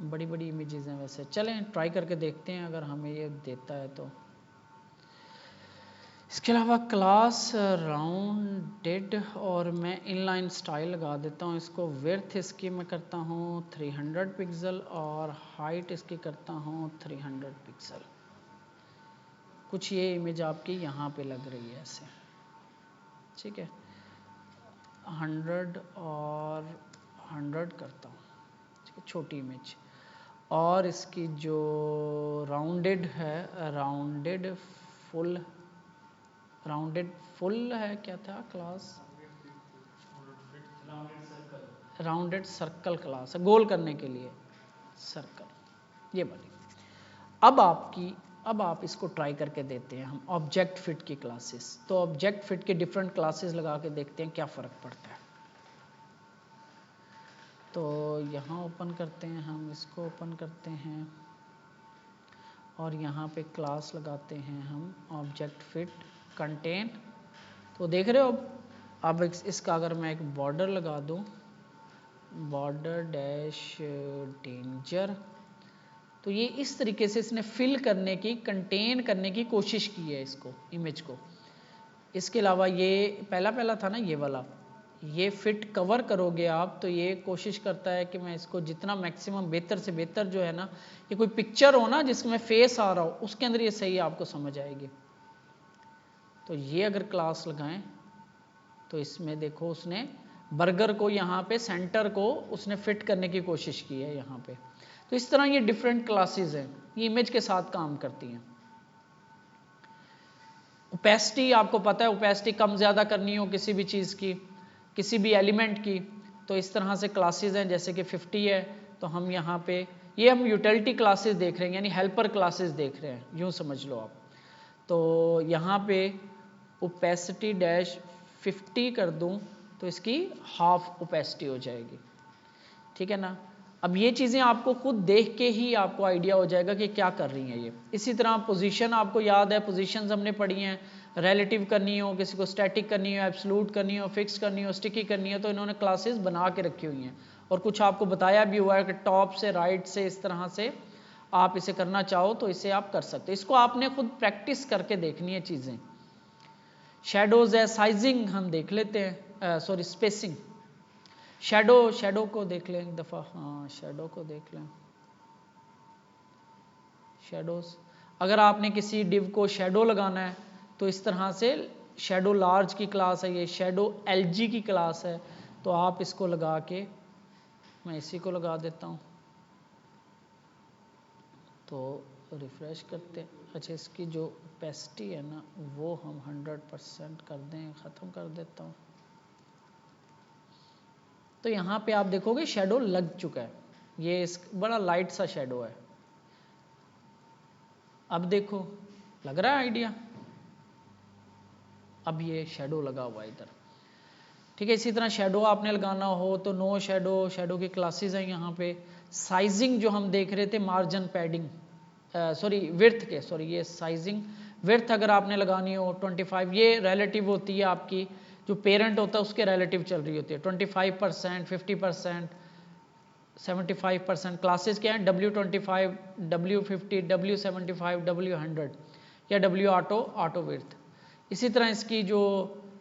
Speaker 1: बड़ी बड़ी इमेजेस हैं वैसे। चलें ट्राई करके देखते हैं अगर हमें ये देता है तो। इसके अलावा क्लास राउंडेड, और मैं इनलाइन स्टाइल लगा देता हूँ इसको। विड्थ इसकी मैं करता हूँ 300 पिक्सल और हाइट इसकी करता हूँ 300 पिक्सल। कुछ ये इमेज आपकी यहाँ पे लग रही है ऐसे, ठीक है। 100 और 100 करता हूँ, ठीक है, छोटी इमेज। और इसकी जो राउंडेड है, राउंडेड फुल है, क्या था क्लास, राउंडेड सर्कल क्लास है, गोल करने के लिए सर्कल, ये वाली। अब आप इसको ट्राई करके देते हैं हम ऑब्जेक्ट फिट की क्लासेस। तो ऑब्जेक्ट फिट के डिफरेंट क्लासेस लगा के देखते हैं क्या फ़र्क पड़ता है। तो यहाँ ओपन करते हैं, हम इसको ओपन करते हैं और यहाँ पे क्लास लगाते हैं हम ऑब्जेक्ट फिट कंटेन। तो देख रहे हो अब इसका अगर मैं एक बॉर्डर लगा दूँ, बॉर्डर डैश डेंजर, तो ये इस तरीके से इसने फिल करने की, कंटेन करने की कोशिश की है इसको, इमेज को। इसके अलावा ये पहला था ना ये वाला, ये फिट कवर करोगे आप तो ये कोशिश करता है कि मैं इसको जितना मैक्सिमम बेहतर से बेहतर जो है ना, ये कोई पिक्चर हो ना जिसमें फेस आ रहा हो उसके अंदर ये सही आपको समझ आएगी। तो ये अगर क्लास लगाएं तो इसमें देखो उसने बर्गर को यहाँ पे सेंटर को उसने फिट करने की कोशिश की है यहाँ पे। तो इस तरह ये डिफरेंट क्लासेस हैं, ये इमेज के साथ काम करती हैं। ओपेसिटी आपको पता है, ओपेसिटी कम ज़्यादा करनी हो किसी भी चीज़ की, किसी भी एलिमेंट की, तो इस तरह से क्लासेस हैं। जैसे कि 50 है तो हम यहाँ पे ये हम यूटिलिटी क्लासेस देख रहे हैं, यानी हेल्पर क्लासेस देख रहे हैं, यूँ समझ लो आप। तो यहाँ पे ओपेसिटी डैश 50 कर दूँ तो इसकी हाफ ओपेसिटी हो जाएगी, ठीक है ना। अब ये चीज़ें आपको खुद देख के ही आपको आइडिया हो जाएगा कि क्या कर रही हैं ये। इसी तरह पोजीशन आपको याद है, पोजीशंस हमने पढ़ी हैं, रिलेटिव करनी हो, किसी को स्टैटिक करनी हो, एब्सोल्यूट करनी हो, फिक्स करनी हो, स्टिकी करनी हो, तो इन्होंने क्लासेस बना के रखी हुई हैं। और कुछ आपको बताया भी हुआ है कि टॉप से राइट से इस तरह से आप इसे करना चाहो तो इसे आप कर सकते हो। इसको आपने खुद प्रैक्टिस करके देखनी है चीज़ें। शेडोज़ है, साइजिंग हम देख लेते हैं, सॉरी स्पेसिंग। शेडो को देख लें एक दफ़ा, हाँ शेडो को देख लें। शेडोज, अगर आपने किसी डिव को शेडो लगाना है तो इस तरह से शेडो लार्ज की क्लास है, ये शेडो LG की क्लास है, तो आप इसको लगा के, मैं इसी को लगा देता हूँ, तो इसको रिफ़्रेश करते हैं। अच्छा, इसकी जो ओपेसिटी है ना वो हम 100% कर दें, ख़त्म कर देता हूँ। तो यहाँ पे आप देखोगे शेडो लग चुका है, ये बड़ा लाइट सा शेडो है। अब देखो लग रहा है आइडिया, अब ये शेडो लगा हुआ है इधर, ठीक है। इसी तरह शेडो आपने लगाना हो तो नो शेडो, शेडो की क्लासेस हैं यहाँ पे। साइजिंग जो हम देख रहे थे मार्जिन पैडिंग, सॉरी विड्थ के, सॉरी ये साइजिंग विड्थ अगर आपने लगानी हो 25, ये रिलेटिव होती है आपकी, जो पेरेंट होता है उसके रिलेटिव चल रही होती है। 25%, 50%, 75%। क्लासेस क्या हैं? W25, W50, W75, W100 या W ऑटो विड्थ। इसी तरह इसकी जो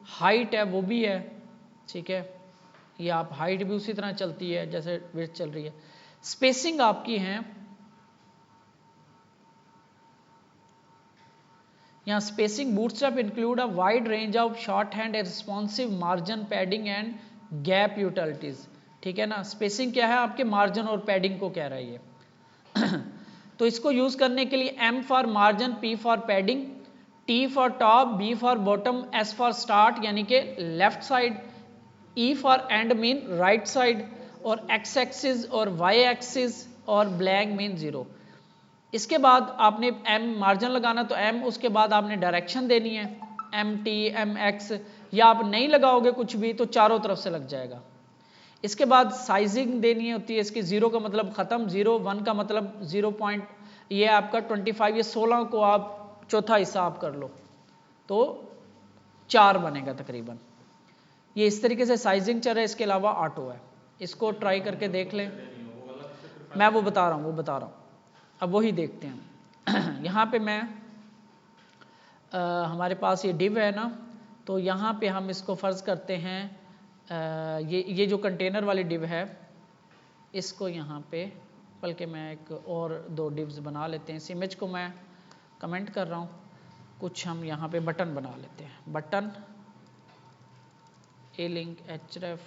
Speaker 1: हाइट है वो भी है, ठीक है, ये आप हाइट भी उसी तरह चलती है जैसे विड्थ चल रही है। स्पेसिंग आपकी है, यहाँ spacing bootstrap include a wide range of short hand responsive margin padding and gap utilities, ठीक है ना। स्पेसिंग क्या है? आपके मार्जिन और पैडिंग को कह रहा है ये। तो इसको यूज करने के लिए M for margin, P for padding, T for top, B for bottom, S for start यानी कि left side, E for and mean right side, और X एक्सिस और Y एक्सिस और ब्लैंक मीन 0। इसके बाद आपने M मार्जिन लगाना तो M, उसके बाद आपने डायरेक्शन देनी है MT, MX, या आप नहीं लगाओगे कुछ भी तो चारों तरफ से लग जाएगा। इसके बाद साइजिंग देनी होती है इसकी, 0 का मतलब ख़त्म, 0, 1 का मतलब 0 पॉइंट, ये आपका 25, ये 16 को आप चौथा हिस्सा आप कर लो तो 4 बनेगा तकरीबन। ये इस तरीके से साइजिंग चल रहा है। इसके अलावा ऑटो है, इसको ट्राई करके देख लें, मैं वो बता रहा हूँ। अब वही देखते हैं। यहाँ पे मैं हमारे पास ये डिव है ना, तो यहाँ पे हम इसको फ़र्ज़ करते हैं ये जो कंटेनर वाली डिव है इसको यहाँ पे, बल्कि मैं एक और 2 डिव्स बना लेते हैं। इस इमेज को मैं कमेंट कर रहा हूँ, कुछ हम यहाँ पे बटन बना लेते हैं। बटन ए लिंक href,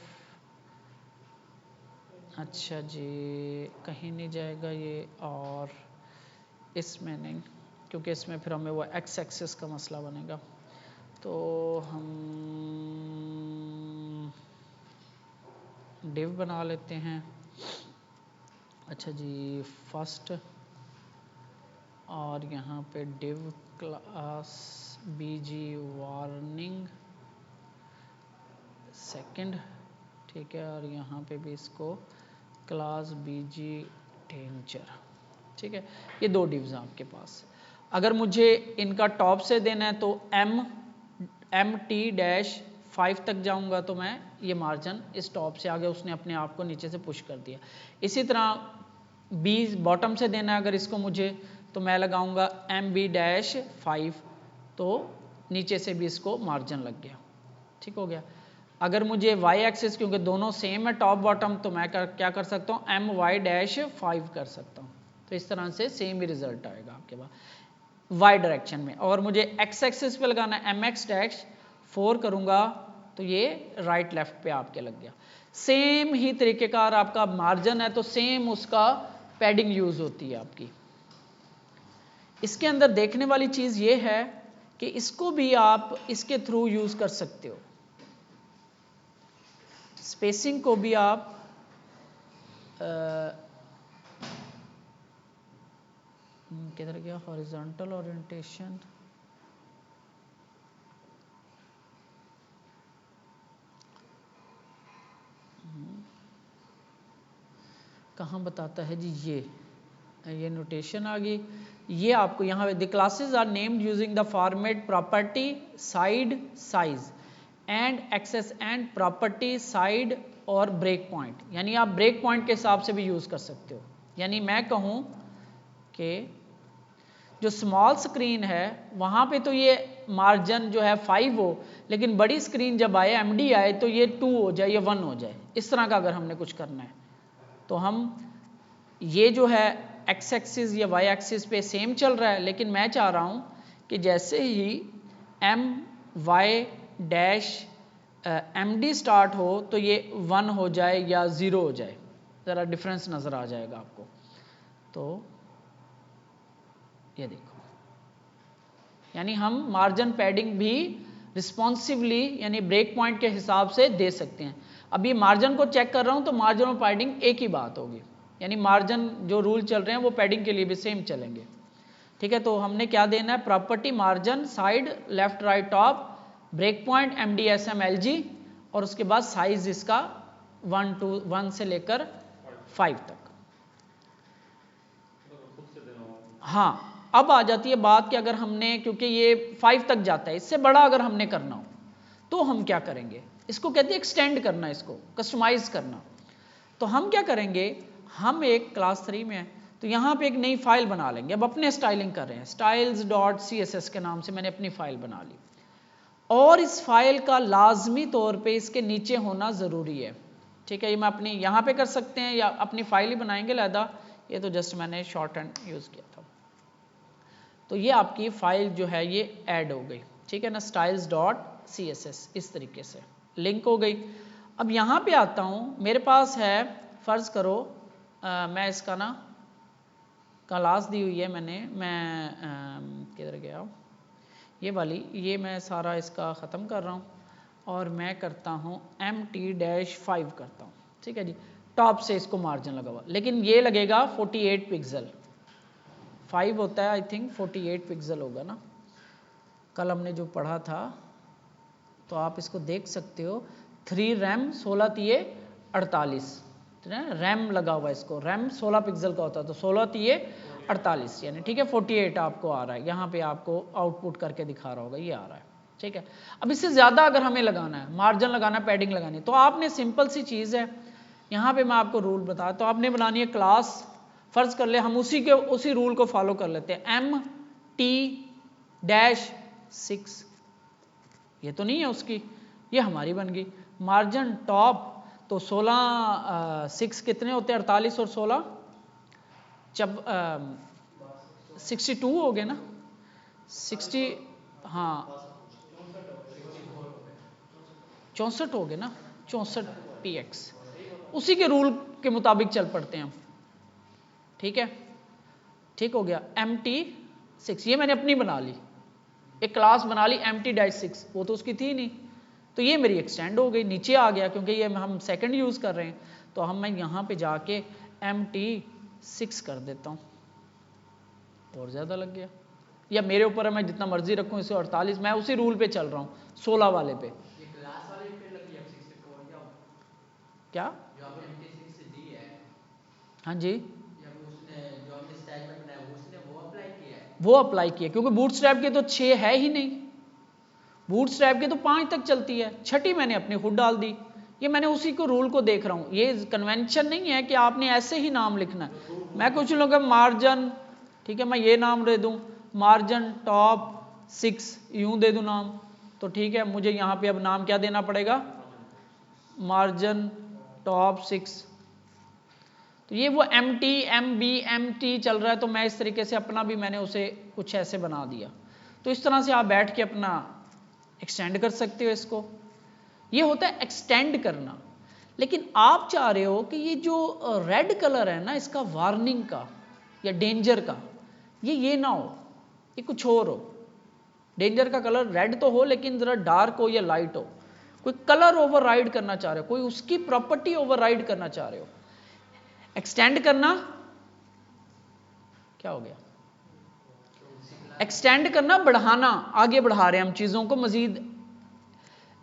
Speaker 1: अच्छा जी कहीं नहीं जाएगा ये, और इसमें नहीं, क्योंकि इसमें फिर हमें वो एक्स एक्सिस का मसला बनेगा। तो हम डिव बना लेते हैं। अच्छा जी फर्स्ट, और यहाँ पे div class BG warning second, ठीक है, और यहाँ पे भी इसको क्लास BG डेंजर, ठीक है। ये 2 डिव्स हैं आपके पास। अगर मुझे इनका टॉप से देना है तो MT-5 तक जाऊंगा तो मैं ये मार्जिन इस टॉप से आगे उसने अपने आप को नीचे से पुश कर दिया। इसी तरह B बॉटम से देना है अगर इसको मुझे, तो मैं लगाऊंगा MB-5, तो नीचे से भी इसको मार्जिन लग गया, ठीक हो गया। अगर मुझे Y एक्सिस, क्योंकि दोनों सेम है टॉप बॉटम, तो मैं क्या कर सकता हूँ MY-5 कर सकता हूँ। तो इस तरह से सेम ही रिजल्ट आएगा आपके पास Y डायरेक्शन में। और मुझे X एक्सिस पे लगाना है MX-4 करूँगा तो ये राइट लेफ्ट पे आपके लग गया। सेम ही तरीकेकार आपका मार्जिन है तो सेम उसका पैडिंग यूज होती है आपकी। इसके अंदर देखने वाली चीज़ ये है कि इसको भी आप इसके थ्रू यूज कर सकते हो। स्पेसिंग को भी आप किधर गया, हॉरिजॉन्टल ओरिएंटेशन, कहाँ बताता है जी, ये नोटेशन आ गई। ये आपको यहाँ पे the classes are named using the format property side size and access and property side और ब्रेक पॉइंट, यानी आप ब्रेक पॉइंट के हिसाब से भी यूज कर सकते हो। यानी मैं कहूँ कि जो स्मॉल स्क्रीन है वहाँ पे तो ये मार्जिन जो है 5 हो, लेकिन बड़ी स्क्रीन जब आए MD आए तो ये 2 हो जाए या 1 हो जाए। इस तरह का अगर हमने कुछ करना है तो हम ये जो है X एक्सिस या Y एक्सिस पे सेम चल रहा है, लेकिन मैं चाह रहा हूँ कि जैसे ही MY-MD स्टार्ट हो तो ये 1 हो जाए या 0 हो जाए, ज़रा डिफरेंस नज़र आ जाएगा आपको। तो ये देखो, यानी हम मार्जिन पैडिंग भी रिस्पॉन्सिवली यानी ब्रेक पॉइंट के हिसाब से दे सकते हैं। अभी मार्जिन को चेक कर रहा हूं तो मार्जिन और पैडिंग एक ही बात होगी, यानी मार्जिन जो रूल चल रहे हैं वो पैडिंग के लिए भी सेम चलेंगे। ठीक है, तो हमने क्या देना है, property margin side left right top break point MDSM LG और उसके बाद साइज इसका 1 से लेकर 5 तक। हाँ, अब आ जाती है बात कि अगर हमने, क्योंकि ये 5 तक जाता है, इससे बड़ा अगर हमने करना हो तो हम क्या करेंगे, इसको कहते हैं एक्सटेंड करना, इसको कस्टमाइज करना। तो हम क्या करेंगे, हम एक क्लास 3 में है तो यहाँ पे एक नई फाइल बना लेंगे। अब अपने स्टाइलिंग कर रहे हैं, styles.css के नाम से मैंने अपनी फाइल बना ली और इस फाइल का लाजमी तौर पे इसके नीचे होना ज़रूरी है। ठीक है, ये मैं अपनी यहाँ पे कर सकते हैं या अपनी फाइल ही बनाएंगे लहदा, ये तो जस्ट मैंने शॉर्ट हैंड यूज़ किया था। तो ये आपकी फाइल जो है ये ऐड हो गई, ठीक है ना, styles.css इस तरीके से लिंक हो गई। अब यहाँ पे आता हूँ, मेरे पास है, फ़र्ज़ करो मैं इसका ना क्लास दी हुई है मैंने, मैं किधर गया, ये वाली, ये मैं सारा इसका ख़त्म कर रहा हूँ और मैं करता हूँ MT-5 करता हूँ। ठीक है जी, टॉप से इसको मार्जिन लगा हुआ, लेकिन ये लगेगा 48 पिक्सल, 5 होता है आई थिंक 48 पिक्सल होगा ना, कल हमने जो पढ़ा था, तो आप इसको देख सकते हो। 3 रैम 16 तिये 48, रैम लगा हुआ है, इसको रैम 16 पिक्सल का होता है, तो 16 तिये 48 यानी, ठीक है, 48 आपको आ रहा है, यहाँ पे आपको आउटपुट करके दिखा रहा होगा, ये आ रहा है। ठीक है, अब इससे ज़्यादा अगर हमें लगाना है, मार्जिन लगाना है, पैडिंग लगानी है, तो आपने सिंपल सी चीज़ है, यहाँ पे मैं आपको रूल बताया, तो आपने बनानी है क्लास, फ़र्ज़ कर ले हम उसी रूल को फॉलो कर लेते हैं, MT-6, ये तो नहीं है उसकी, ये हमारी बन गई। मार्जिन टॉप तो 16 6 कितने होते हैं, 48 और 16 जब 62 हो गए ना, 60, हाँ 64 हो गए ना, 64 PX, उसी के रूल के मुताबिक चल पड़ते हैं हम। ठीक है, ठीक हो गया। MT-6 ये मैंने अपनी बना ली, एक क्लास बना ली MT-6, वो तो उसकी थी नहीं, तो ये मेरी एक्सटेंड हो गई, नीचे आ गया, क्योंकि ये हम सेकंड यूज़ कर रहे हैं, तो हम मैं यहाँ पे जाके MT-6 कर देता हूँ, और ज़्यादा लग गया, या मेरे ऊपर है, मैं जितना मर्जी रखूँ इसे 48, मैं उसी रूल पे चल रहा हूँ, 16 वाले पे।
Speaker 2: ये क्लास वाले पे लगी अब 64
Speaker 1: क्या
Speaker 2: जो आपने MT-6 दी है,
Speaker 1: हाँ जी,
Speaker 2: जब उसने जो हमने स्टाइल में बनाया उसने वो अप्लाई किया है,
Speaker 1: वो अप्लाई किया, क्योंकि बूटस्ट्रैप के तो 6 है ही नहीं, बूटस्ट्रैप के तो 5 तक चलती है, छठी मैंने अपनी खुद डाल दी। ये मैंने उसी को रूल को देख रहा हूँ, ये कन्वेंशन नहीं है कि आपने ऐसे ही नाम लिखना है। मैं कुछ लोगों का मार्जिन, ठीक है, मैं ये नाम दे दूँ, मार्जिन टॉप 6 यूँ दे दूँ नाम, तो ठीक है, मुझे यहाँ पे अब नाम क्या देना पड़ेगा, मार्जिन टॉप 6। तो ये वो MT MB MT चल रहा है, तो मैं इस तरीके से अपना भी मैंने उसे कुछ ऐसे बना दिया। तो इस तरह से आप बैठ के अपना एक्सटेंड कर सकते हो इसको, ये होता है एक्सटेंड करना। लेकिन आप चाह रहे हो कि ये जो रेड कलर है ना इसका, वार्निंग का या डेंजर का, ये ना हो, ये कुछ और हो, डेंजर का कलर रेड तो हो लेकिन ज़रा डार्क हो या लाइट हो, कोई कलर ओवरराइड करना चाह रहे हो, कोई उसकी प्रॉपर्टी ओवरराइड करना चाह रहे हो। एक्सटेंड करना क्या हो गया, एक्सटेंड करना बढ़ाना, आगे बढ़ा रहे हैं हम चीज़ों को मजीद,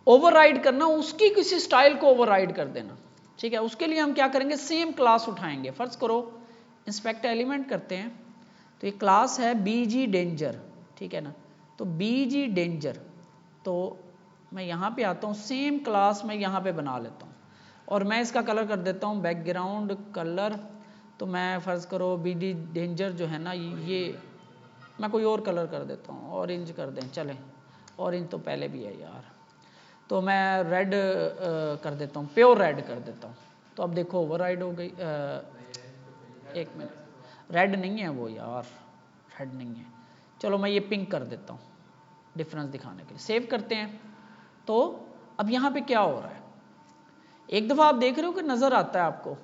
Speaker 1: ओवरराइड करना उसकी किसी स्टाइल को ओवरराइड कर देना। ठीक है, उसके लिए हम क्या करेंगे, सेम क्लास उठाएंगे, फ़र्ज़ करो इंस्पेक्ट एलिमेंट करते हैं, तो ये क्लास है BG डेंजर, ठीक है ना, तो BG डेंजर, तो मैं यहाँ पे आता हूँ, सेम क्लास मैं यहाँ पे बना लेता हूँ और मैं इसका कलर कर देता हूँ बैकग्राउंड कलर, तो मैं फ़र्ज़ करो BG डेंजर जो है ना, ये मैं कोई और कलर कर देता हूँ, ऑरेंज कर दें, चलें, ऑरेंज तो पहले भी है यार, तो मैं रेड कर देता हूँ, प्योर रेड कर देता हूँ, तो अब देखो ओवरराइड हो गई। एक मिनट, रेड नहीं है वो यार, रेड नहीं है, चलो मैं ये पिंक कर देता हूँ डिफरेंस दिखाने के लिए, सेव करते हैं। तो अब यहाँ पे क्या हो रहा है, एक दफ़ा आप देख रहे हो कि नज़र आता है आपको,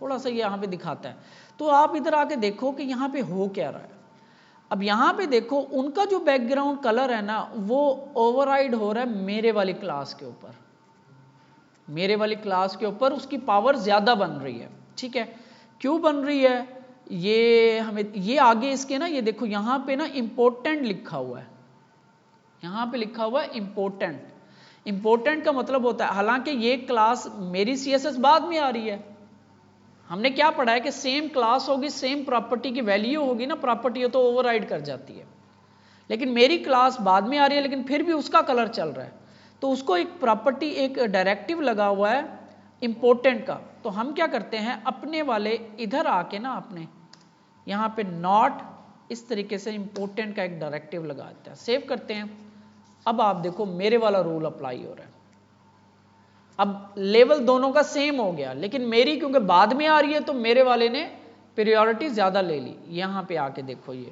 Speaker 1: थोड़ा सा ये यहाँ पे दिखाता है। तो आप इधर आके देखो कि यहाँ पे हो क्या रहा है। अब यहाँ पे देखो उनका जो बैकग्राउंड कलर है ना वो ओवरराइड हो रहा है मेरे वाली क्लास के ऊपर, मेरे वाली क्लास के ऊपर उसकी पावर ज़्यादा बन रही है। ठीक है, क्यों बन रही है ये हमें, ये आगे इसके ना, ये देखो यहाँ पे ना इम्पोर्टेंट लिखा हुआ है, यहाँ पे लिखा हुआ है इम्पोर्टेंट। इम्पोर्टेंट का मतलब होता है, हालांकि ये क्लास मेरी CSS बाद में आ रही है, हमने क्या पढ़ा है कि सेम क्लास होगी, सेम प्रॉपर्टी की वैल्यू होगी ना, प्रॉपर्टी तो ओवरराइड कर जाती है, लेकिन मेरी क्लास बाद में आ रही है लेकिन फिर भी उसका कलर चल रहा है, तो उसको एक प्रॉपर्टी, एक डायरेक्टिव लगा हुआ है इम्पोर्टेंट का। तो हम क्या करते हैं अपने वाले इधर आके ना अपने यहाँ पे नॉट इस तरीके से इम्पोर्टेंट का एक डायरेक्टिव लगाते हैं, सेव करते हैं। अब आप देखो मेरे वाला रूल अप्लाई हो रहा है, अब लेवल दोनों का सेम हो गया, लेकिन मेरी क्योंकि बाद में आ रही है तो मेरे वाले ने प्रायोरिटी ज़्यादा ले ली। यहाँ पे आके देखो, ये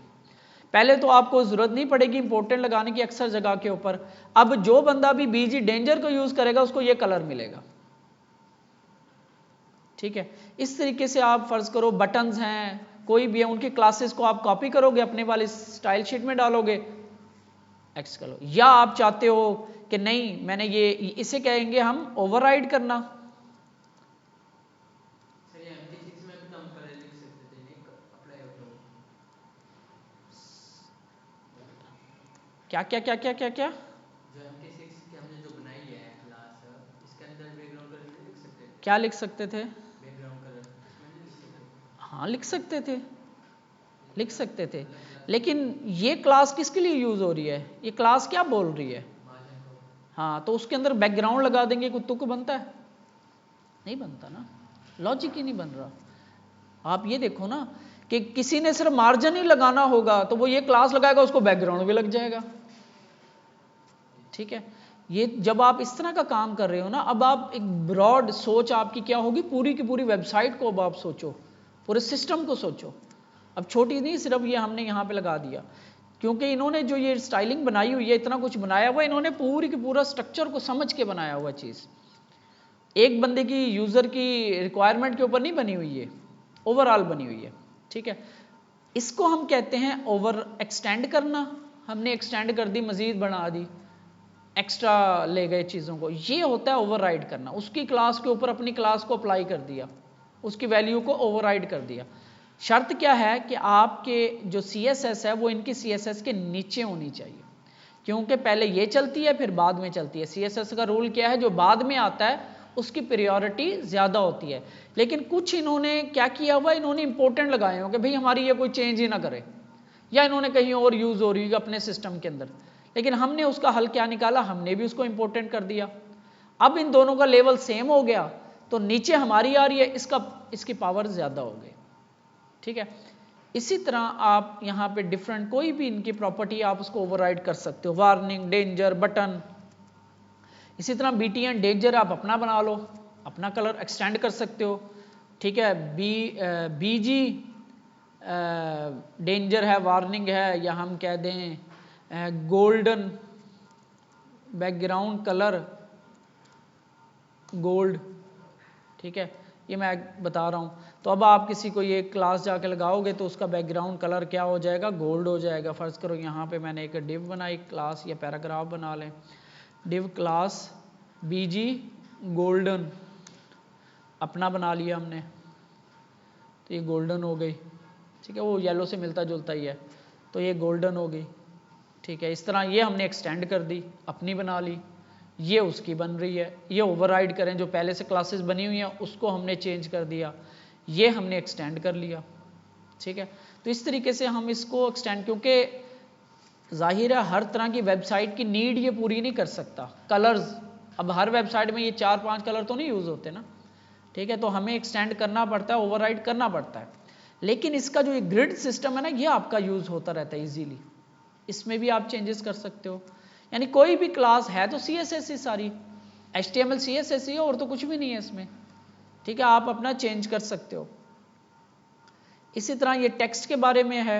Speaker 1: पहले तो आपको ज़रूरत नहीं पड़ेगी इंपोर्टेंट लगाने की अक्सर जगह के ऊपर, अब जो बंदा भी BG डेंजर को यूज़ करेगा उसको ये कलर मिलेगा। ठीक है, इस तरीके से आप फर्ज करो बटन्स हैं कोई भी है, उनकी क्लासेस को आप कॉपी करोगे अपने वाले स्टाइल शीट में डालोगे, एक्स करो, या आप चाहते हो कि नहीं मैंने ये, इसे कहेंगे हम ओवरराइड करना।
Speaker 2: सर ये MT6 में भी तो हम कलर लिख सकते थे, नहीं अप्लाई हो तो
Speaker 1: क्या क्या क्या क्या क्या क्या
Speaker 2: जो MT6 की हमने जो बनाई है क्लास, इसके अंदर बैकग्राउंड कलर नहीं लिख सकते?
Speaker 1: क्या लिख सकते थे?
Speaker 2: बैकग्राउंड कलर इसमें नहीं लिख सकते?
Speaker 1: हाँ लिख सकते थे, लिख सकते थे, लेकिन ये क्लास किसके लिए यूज हो रही है, ये क्लास क्या बोल रही है? हाँ, तो उसके अंदर बैकग्राउंड लगा देंगे, कुत्तों को बनता है? नहीं बनता ना, लॉजिक ही नहीं बन रहा। आप ये देखो ना कि किसी ने सिर्फ मार्जिन ही लगाना होगा तो वो ये क्लास लगाएगा, उसको बैकग्राउंड भी लग जाएगा। ठीक है, ये जब आप इस तरह का काम कर रहे हो ना, अब आप एक ब्रॉड सोच आपकी क्या होगी, पूरी की पूरी वेबसाइट को अब आप सोचो, पूरे सिस्टम को सोचो। अब छोटी नहीं सिर्फ ये हमने यहाँ पे लगा दिया, क्योंकि इन्होंने जो ये स्टाइलिंग बनाई हुई है, इतना कुछ बनाया हुआ है, इन्होंने पूरी की पूरा स्ट्रक्चर को समझ के बनाया हुआ चीज़, एक बंदे की यूज़र की रिक्वायरमेंट के ऊपर नहीं बनी हुई है, ओवरऑल बनी हुई है। ठीक है, इसको हम कहते हैं ओवर एक्सटेंड करना, हमने एक्सटेंड कर दी, मज़ीद बढ़ा दी, एक्स्ट्रा ले गए चीज़ों को, ये होता है ओवरराइड करना। उसकी क्लास के ऊपर अपनी क्लास को अप्लाई कर दिया, उसकी वैल्यू को ओवरराइड कर दिया। शर्त क्या है कि आपके जो CSS है वो इनकी CSS के नीचे होनी चाहिए, क्योंकि पहले ये चलती है फिर बाद में चलती है। CSS का रूल क्या है, जो बाद में आता है उसकी प्रायोरिटी ज़्यादा होती है। लेकिन कुछ इन्होंने क्या किया हुआ, इन्होंने इंपॉर्टेंट लगाए हो कि भाई हमारी ये कोई चेंज ही ना करे, या इन्होंने कहीं और यूज़ हो रही है अपने सिस्टम के अंदर, लेकिन हमने उसका हल क्या निकाला, हमने भी उसको इंपॉर्टेंट कर दिया। अब इन दोनों का लेवल सेम हो गया तो नीचे हमारी आ रही है, इसकी पावर ज़्यादा हो गई। ठीक है, इसी तरह आप यहाँ पे डिफरेंट कोई भी इनकी प्रॉपर्टी आप उसको ओवरराइड कर सकते हो, वार्निंग, डेंजर, बटन। इसी तरह BTN डेंजर आप अपना बना लो, अपना कलर एक्सटेंड कर सकते हो। ठीक है, BG डेंजर है, वार्निंग है, या हम कह दें गोल्डन बैकग्राउंड कलर गोल्ड। ठीक है, ये मैं बता रहा हूँ। तो अब आप किसी को ये क्लास जाके लगाओगे तो उसका बैकग्राउंड कलर क्या हो जाएगा, गोल्ड हो जाएगा। फ़र्ज़ करो यहाँ पे मैंने एक डिव बनाई, क्लास या पैराग्राफ बना लें, डिव क्लास BG गोल्डन अपना बना लिया हमने, तो ये गोल्डन हो गई। ठीक है, वो येलो से मिलता जुलता ही है, तो ये गोल्डन हो गई। ठीक है, इस तरह ये हमने एक्सटेंड कर दी, अपनी बना ली, ये उसकी बन रही है। ये ओवरराइड करें, जो पहले से क्लासेस बनी हुई हैं उसको हमने चेंज कर दिया, ये हमने एक्सटेंड कर लिया। ठीक है, तो इस तरीके से हम इसको एक्सटेंड, क्योंकि जाहिर है हर तरह की वेबसाइट की नीड ये पूरी नहीं कर सकता। कलर्स, अब हर वेबसाइट में ये 4-5 कलर तो नहीं यूज़ होते ना। ठीक है, तो हमें एक्सटेंड करना पड़ता है, ओवरराइड करना पड़ता है। लेकिन इसका जो ग्रिड सिस्टम है ना, ये आपका यूज़ होता रहता है ईजीली, इसमें भी आप चेंजेस कर सकते हो। यानी कोई भी क्लास है तो CSS ही सारी, HTML CSS ही है, और तो कुछ भी नहीं है इसमें। ठीक है, आप अपना चेंज कर सकते हो। इसी तरह ये टेक्स्ट के बारे में है,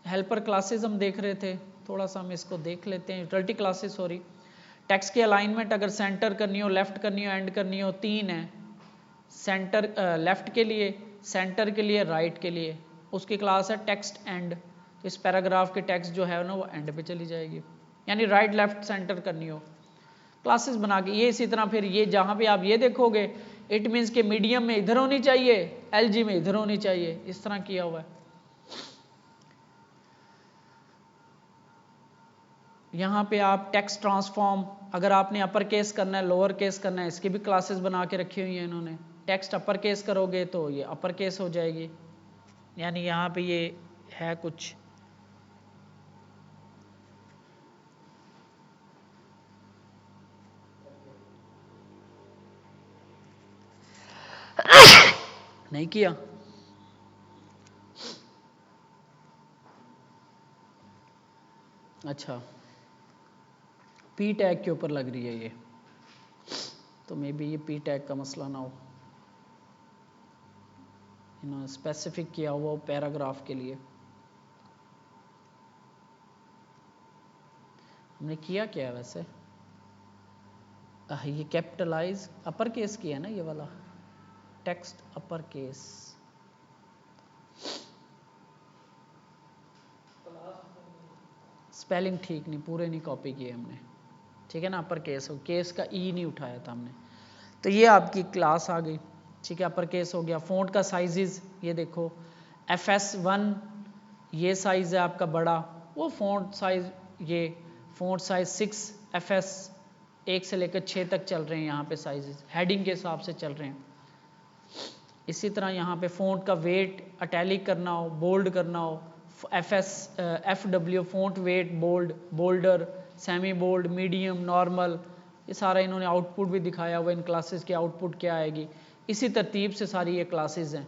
Speaker 1: हेल्पर क्लासेस हम देख रहे थे, थोड़ा सा हम इसको देख लेते हैं। यूटिलिटी क्लासेस, सॉरी, टेक्स्ट की अलाइनमेंट अगर सेंटर करनी हो, लेफ्ट करनी हो, एंड करनी हो, 3 है। सेंटर लेफ़्ट के लिए, सेंटर के लिए, राइट के लिए। उसकी क्लास है टेक्स्ट एंड, तो इस पैराग्राफ के टेक्स्ट जो है ना वो एंड पे चली जाएगी, यानी राइट लेफ्ट सेंटर करनी हो क्लासेस बना के। ये इसी तरह फिर ये जहाँ पे आप ये देखोगे इट मीन्स के मीडियम में इधर होनी चाहिए, एलजी में इधर होनी चाहिए, इस तरह किया हुआ है। यहाँ पे आप टेक्स्ट ट्रांसफॉर्म, अगर आपने अपर केस करना है लोअर केस करना है, इसकी भी क्लासेस बना के रखी हुई हैं इन्होंने। टेक्स्ट अपर केस करोगे तो ये अपर केस हो जाएगी, यानी यहाँ पे ये है कुछ नहीं किया। अच्छा, पी टैग के ऊपर लग रही है ये, तो मे बी ये पी टैग का मसला ना हो, इन्होंने स्पेसिफिक किया हुआ पैराग्राफ के लिए। हमने किया क्या है वैसे, ये कैपिटलाइज अपर केस किया है ना ये वाला, टेक्स्ट अपर केस। स्पेलिंग ठीक नहीं, पूरे नहीं कॉपी किए हमने, ठीक है ना। अपर केस हो, केस का ई नहीं उठाया था हमने। तो ये आपकी क्लास आ गई, ठीक है, अपर केस हो गया। फ़ॉन्ट का साइजेस ये देखो, FS1 ये साइज़ है आपका बड़ा, वो फ़ॉन्ट साइज़, ये फ़ॉन्ट साइज़ 6 FS 1 से लेकर 6 तक चल रहे हैं यहाँ पे साइजेस, हेडिंग के हिसाब से चल रहे हैं। इसी तरह यहाँ पे फ़ॉन्ट का वेट अटैलिक करना हो, बोल्ड करना हो, FW font weight bold, bolder, semi bold, medium, normal, ये सारा इन्होंने आउटपुट भी दिखाया हुआ इन क्लासेस की आउटपुट क्या आएगी। इसी तरतीब से सारी ये क्लासेस हैं।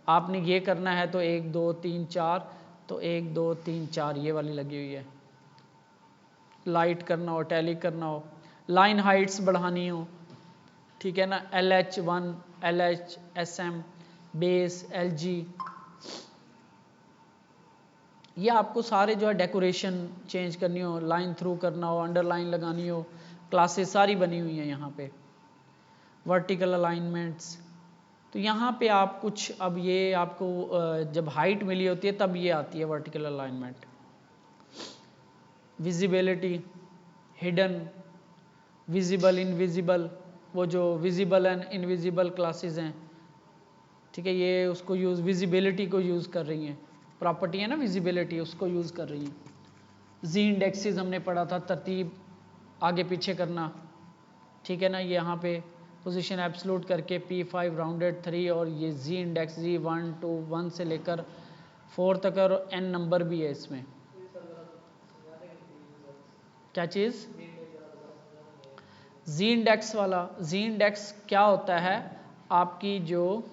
Speaker 1: आपने ये करना है तो 1 2 3 4, तो 1 2 3 4 ये वाली लगी हुई है। लाइट करना हो, टैलिक करना हो, लाइन हाइट्स बढ़ानी हो, ठीक है ना, LH1 LH SM base LG, ये आपको सारे जो है डेकोरेशन चेंज करनी हो, लाइन थ्रू करना हो, अंडरलाइन लगानी हो, क्लासेस सारी बनी हुई हैं यहाँ पे। वर्टिकल अलाइनमेंट्स, तो यहाँ पे आप कुछ, अब ये आपको जब हाइट मिली होती है तब ये आती है vertical alignment. Visibility, hidden, visible, invisible, वो जो विजिबल एंड इनविजिबल क्लासेस हैं, ठीक है, ये उसको यूज़, विजिबिलिटी को यूज़ कर रही हैं, प्रॉपर्टी है ना विजिबिलिटी, उसको यूज़ कर रही हैं। जी इंडेक्सेस हमने पढ़ा था, तरतीब आगे पीछे करना, ठीक है ना, ये यहाँ पे पोजीशन एब्सोल्यूट करके P5 राउंडेड 3, और ये जी इंडेक्स जी 1 2 1 से लेकर 4 तक, और n नंबर भी है इसमें। क्या चीज़, जी इंडेक्स वाला, जी इंडेक्स क्या होता है आपकी, जो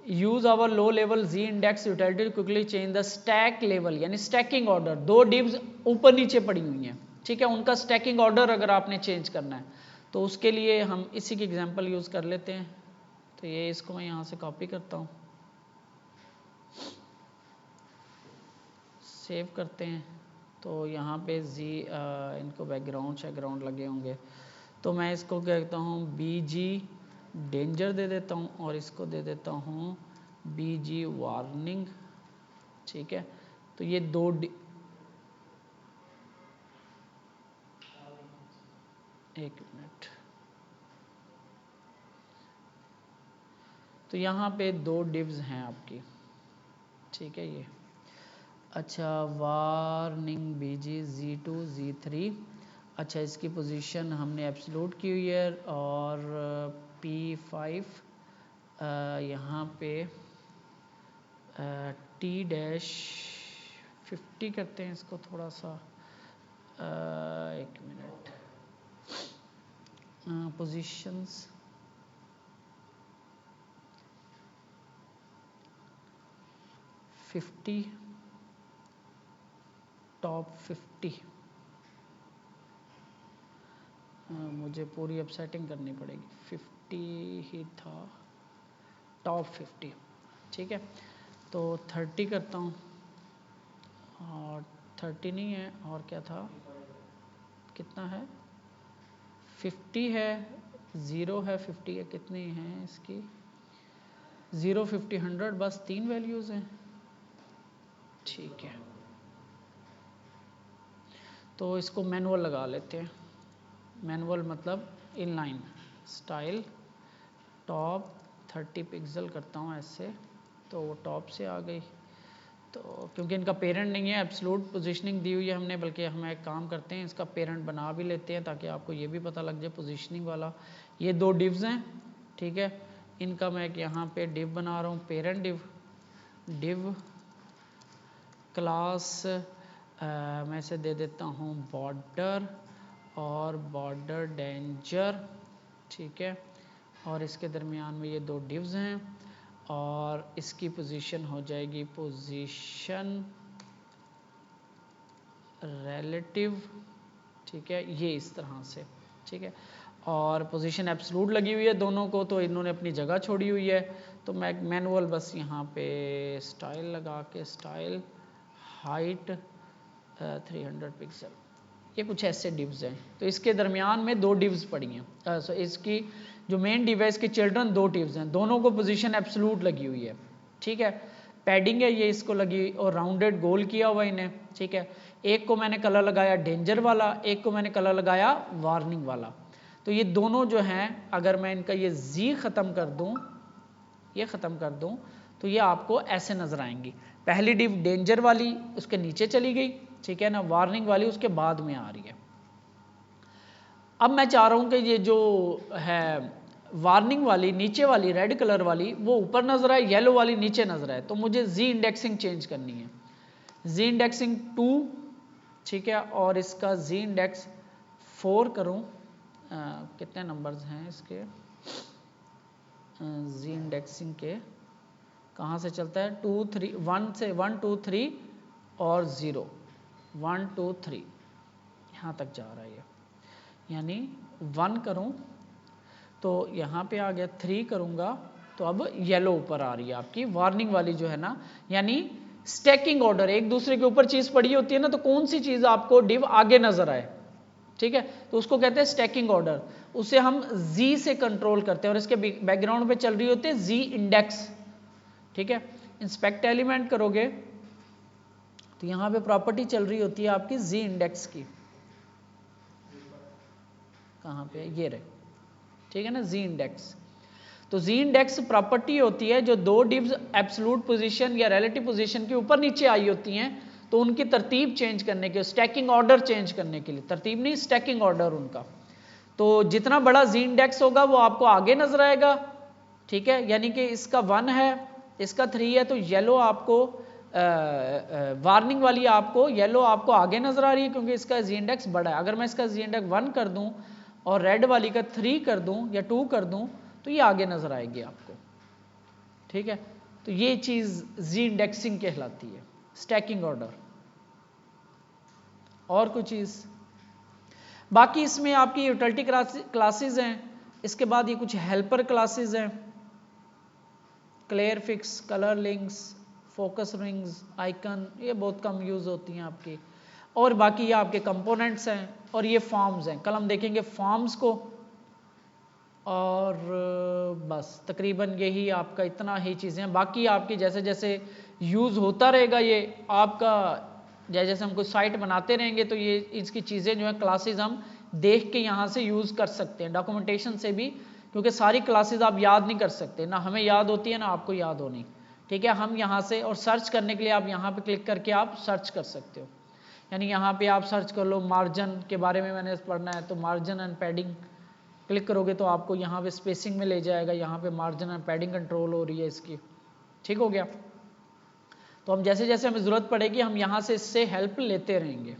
Speaker 1: use our low level z index utility quickly change the stack level, यानी स्टैकिंग ऑर्डर, 2 डिव्स ऊपर नीचे पड़ी हुई हैं, ठीक है, उनका स्टैकिंग ऑर्डर अगर आपने चेंज करना है तो उसके लिए हम इसी की एग्जांपल यूज़ कर लेते हैं। तो ये इसको मैं यहाँ से कॉपी करता हूँ, सेव करते हैं, तो यहाँ पे जी इनको बैकग्राउंड लगे होंगे, तो मैं इसको कहता हूँ BG डेंजर दे देता हूँ, और इसको दे देता हूँ BG वार्निंग, ठीक है। तो ये 2 एक मिनट, तो यहाँ पे 2 डिव्स हैं आपकी, ठीक है ये। अच्छा, वार्निंग BG Z2 Z3, अच्छा इसकी पोजीशन हमने एब्सोल्यूट की हुई है, और P5 यहाँ पे T-50 करते हैं इसको थोड़ा सा, एक मिनट, पोजीशंस, टॉप 50, मुझे पूरी अब सेटिंग करनी पड़ेगी, 50 ही था, टॉप 50, ठीक है। तो 30 करता हूँ, और 30 नहीं है, और क्या था, कितना है, 50 है, 0 है, 50 है, कितनी हैं इसकी 0, 50, 100, बस 3 वैल्यूज़ हैं। ठीक है, तो इसको मैनुअल लगा लेते हैं। मैनुअल मतलब इनलाइन स्टाइल टॉप 30 पिक्सल करता हूँ ऐसे, तो वो टॉप से आ गई। तो क्योंकि इनका पेरेंट नहीं है, एब्सोल्यूट पोजीशनिंग दी हुई है हमने, बल्कि हम एक काम करते हैं इसका पेरेंट बना भी लेते हैं ताकि आपको ये भी पता लग जाए पोजीशनिंग वाला। ये 2 डिव्स हैं, ठीक है, इनका मैं एक यहाँ पे डिव बना रहा हूँ, पेरेंट डिव क्लास मैं इसे दे देता हूँ बॉर्डर और बॉर्डर डेंजर, ठीक है, और इसके दरमियान में ये 2 डिव्स हैं और इसकी पोजीशन हो जाएगी पोजीशन रिलेटिव, ठीक है, ये इस तरह से, ठीक है, और पोजीशन एब्सोल्यूट लगी हुई है दोनों को, तो इन्होंने अपनी जगह छोड़ी हुई है। तो मैं मैनुअल बस यहाँ पे स्टाइल लगा के स्टाइल हाइट 300 पिक्सल, ये कुछ ऐसे डिव्स हैं। तो इसके दरमियान में 2 डिव्स पड़ी हैं, सो इसकी जो मेन डिव है इसके चिल्ड्रन 2 डिव्स हैं, दोनों को पोजीशन एब्सोल्यूट लगी हुई है, ठीक है। पैडिंग है ये इसको लगी और राउंडेड गोल किया हुआ इन्हें, ठीक है। एक को मैंने कलर लगाया डेंजर वाला, एक को मैंने कलर लगाया वार्निंग वाला। तो ये दोनों जो हैं, अगर मैं इनका ये जी ख़त्म कर दूं, ये ख़त्म कर दूं, तो ये आपको ऐसे नज़र आएंगी। पहली डिव डेंजर वाली उसके नीचे चली गई, ठीक है ना, वार्निंग वाली उसके बाद में आ रही है। अब मैं चाह रहा हूँ कि ये जो है वार्निंग वाली नीचे वाली रेड कलर वाली वो ऊपर नज़र आए, येलो वाली नीचे नज़र आए, तो मुझे जी इंडेक्सिंग चेंज करनी है। जी इंडेक्सिंग 2, ठीक है, और इसका जी इंडेक्स 4 करूँ, कितने नंबर्स हैं इसके जी इंडेक्सिंग के, कहाँ से चलता है 2 3 1 से 1 2 3 और 0 1 2 3 यहाँ तक जा रहा है ये, यानी 1 करूँ तो यहाँ पे आ गया, 3 करूँगा तो अब येलो ऊपर आ रही है आपकी वार्निंग वाली जो है ना, यानी स्टैकिंग ऑर्डर, एक दूसरे के ऊपर चीज़ पड़ी होती है ना, तो कौन सी चीज़ आपको डिव आगे नजर आए, ठीक है, तो उसको कहते हैं स्टैकिंग ऑर्डर। उसे हम जी से कंट्रोल करते हैं और इसके बैकग्राउंड पे चल रही होती है जी इंडेक्स, ठीक है। इंस्पेक्ट एलिमेंट करोगे तो यहाँ पे प्रॉपर्टी चल रही होती है आपकी जी इंडेक्स की, कहाँ पे ये रहे, ठीक है ना, जी इंडेक्स। तो जी इंडेक्स प्रॉपर्टी होती है जो 2 डिव्स एब्सोल्यूट पोजीशन या रिलेटिव पोजीशन के ऊपर नीचे आई होती हैं, तो उनकी तरतीब चेंज करने के, स्टैकिंग ऑर्डर चेंज करने के लिए, तरतीब नहीं स्टैकिंग ऑर्डर उनका। तो जितना बड़ा जी इंडेक्स होगा वो आपको आगे नजर आएगा, ठीक है, यानी कि इसका 1 है, इसका 3 है, तो येलो आपको वार्निंग वाली आपको येलो आपको आगे नजर आ रही है क्योंकि इसका जी इंडेक्स बड़ा है। अगर मैं इसका जी इंडेक्स 1 कर दूं और रेड वाली का 3 कर दूं या 2 कर दूं तो ये आगे नजर आएगी आपको, ठीक है। तो ये चीज जी इंडेक्सिंग कहलाती है, स्टैकिंग ऑर्डर। और कोई चीज बाकी इसमें आपकी यूटिलिटी क्लासेस हैं, इसके बाद ये कुछ हेल्पर क्लासेस हैं, clear fix, colour links, focus rings, icon, ये बहुत कम यूज होती हैं आपकी। और बाकी ये आपके कंपोनेंट्स हैं और ये फॉर्म्स हैं, कल हम देखेंगे फॉर्म्स को। और बस तकरीबन यही आपका इतना ही चीज़ें हैं। बाकी आपकी जैसे जैसे यूज़ होता रहेगा ये आपका, जैसे जैसे हम कोई साइट बनाते रहेंगे तो ये इसकी चीज़ें जो है क्लासेस हम देख के यहाँ से यूज़ कर सकते हैं, डॉक्यूमेंटेशन से भी, क्योंकि सारी क्लासेस आप याद नहीं कर सकते, ना हमें याद होती है ना आपको याद होनी, ठीक है। हम यहाँ से, और सर्च करने के लिए आप यहाँ पे क्लिक करके आप सर्च कर सकते हो, यानी यहाँ पे आप सर्च कर लो मार्जिन के बारे में मैंने पढ़ना है तो मार्जिन एंड पैडिंग क्लिक करोगे तो आपको यहाँ पे स्पेसिंग में ले जाएगा, यहाँ पे मार्जिन एंड पैडिंग कंट्रोल हो रही है इसकी, ठीक हो गया। तो हम जैसे जैसे हमें ज़रूरत पड़ेगी हम यहाँ से इससे हेल्प लेते रहेंगे।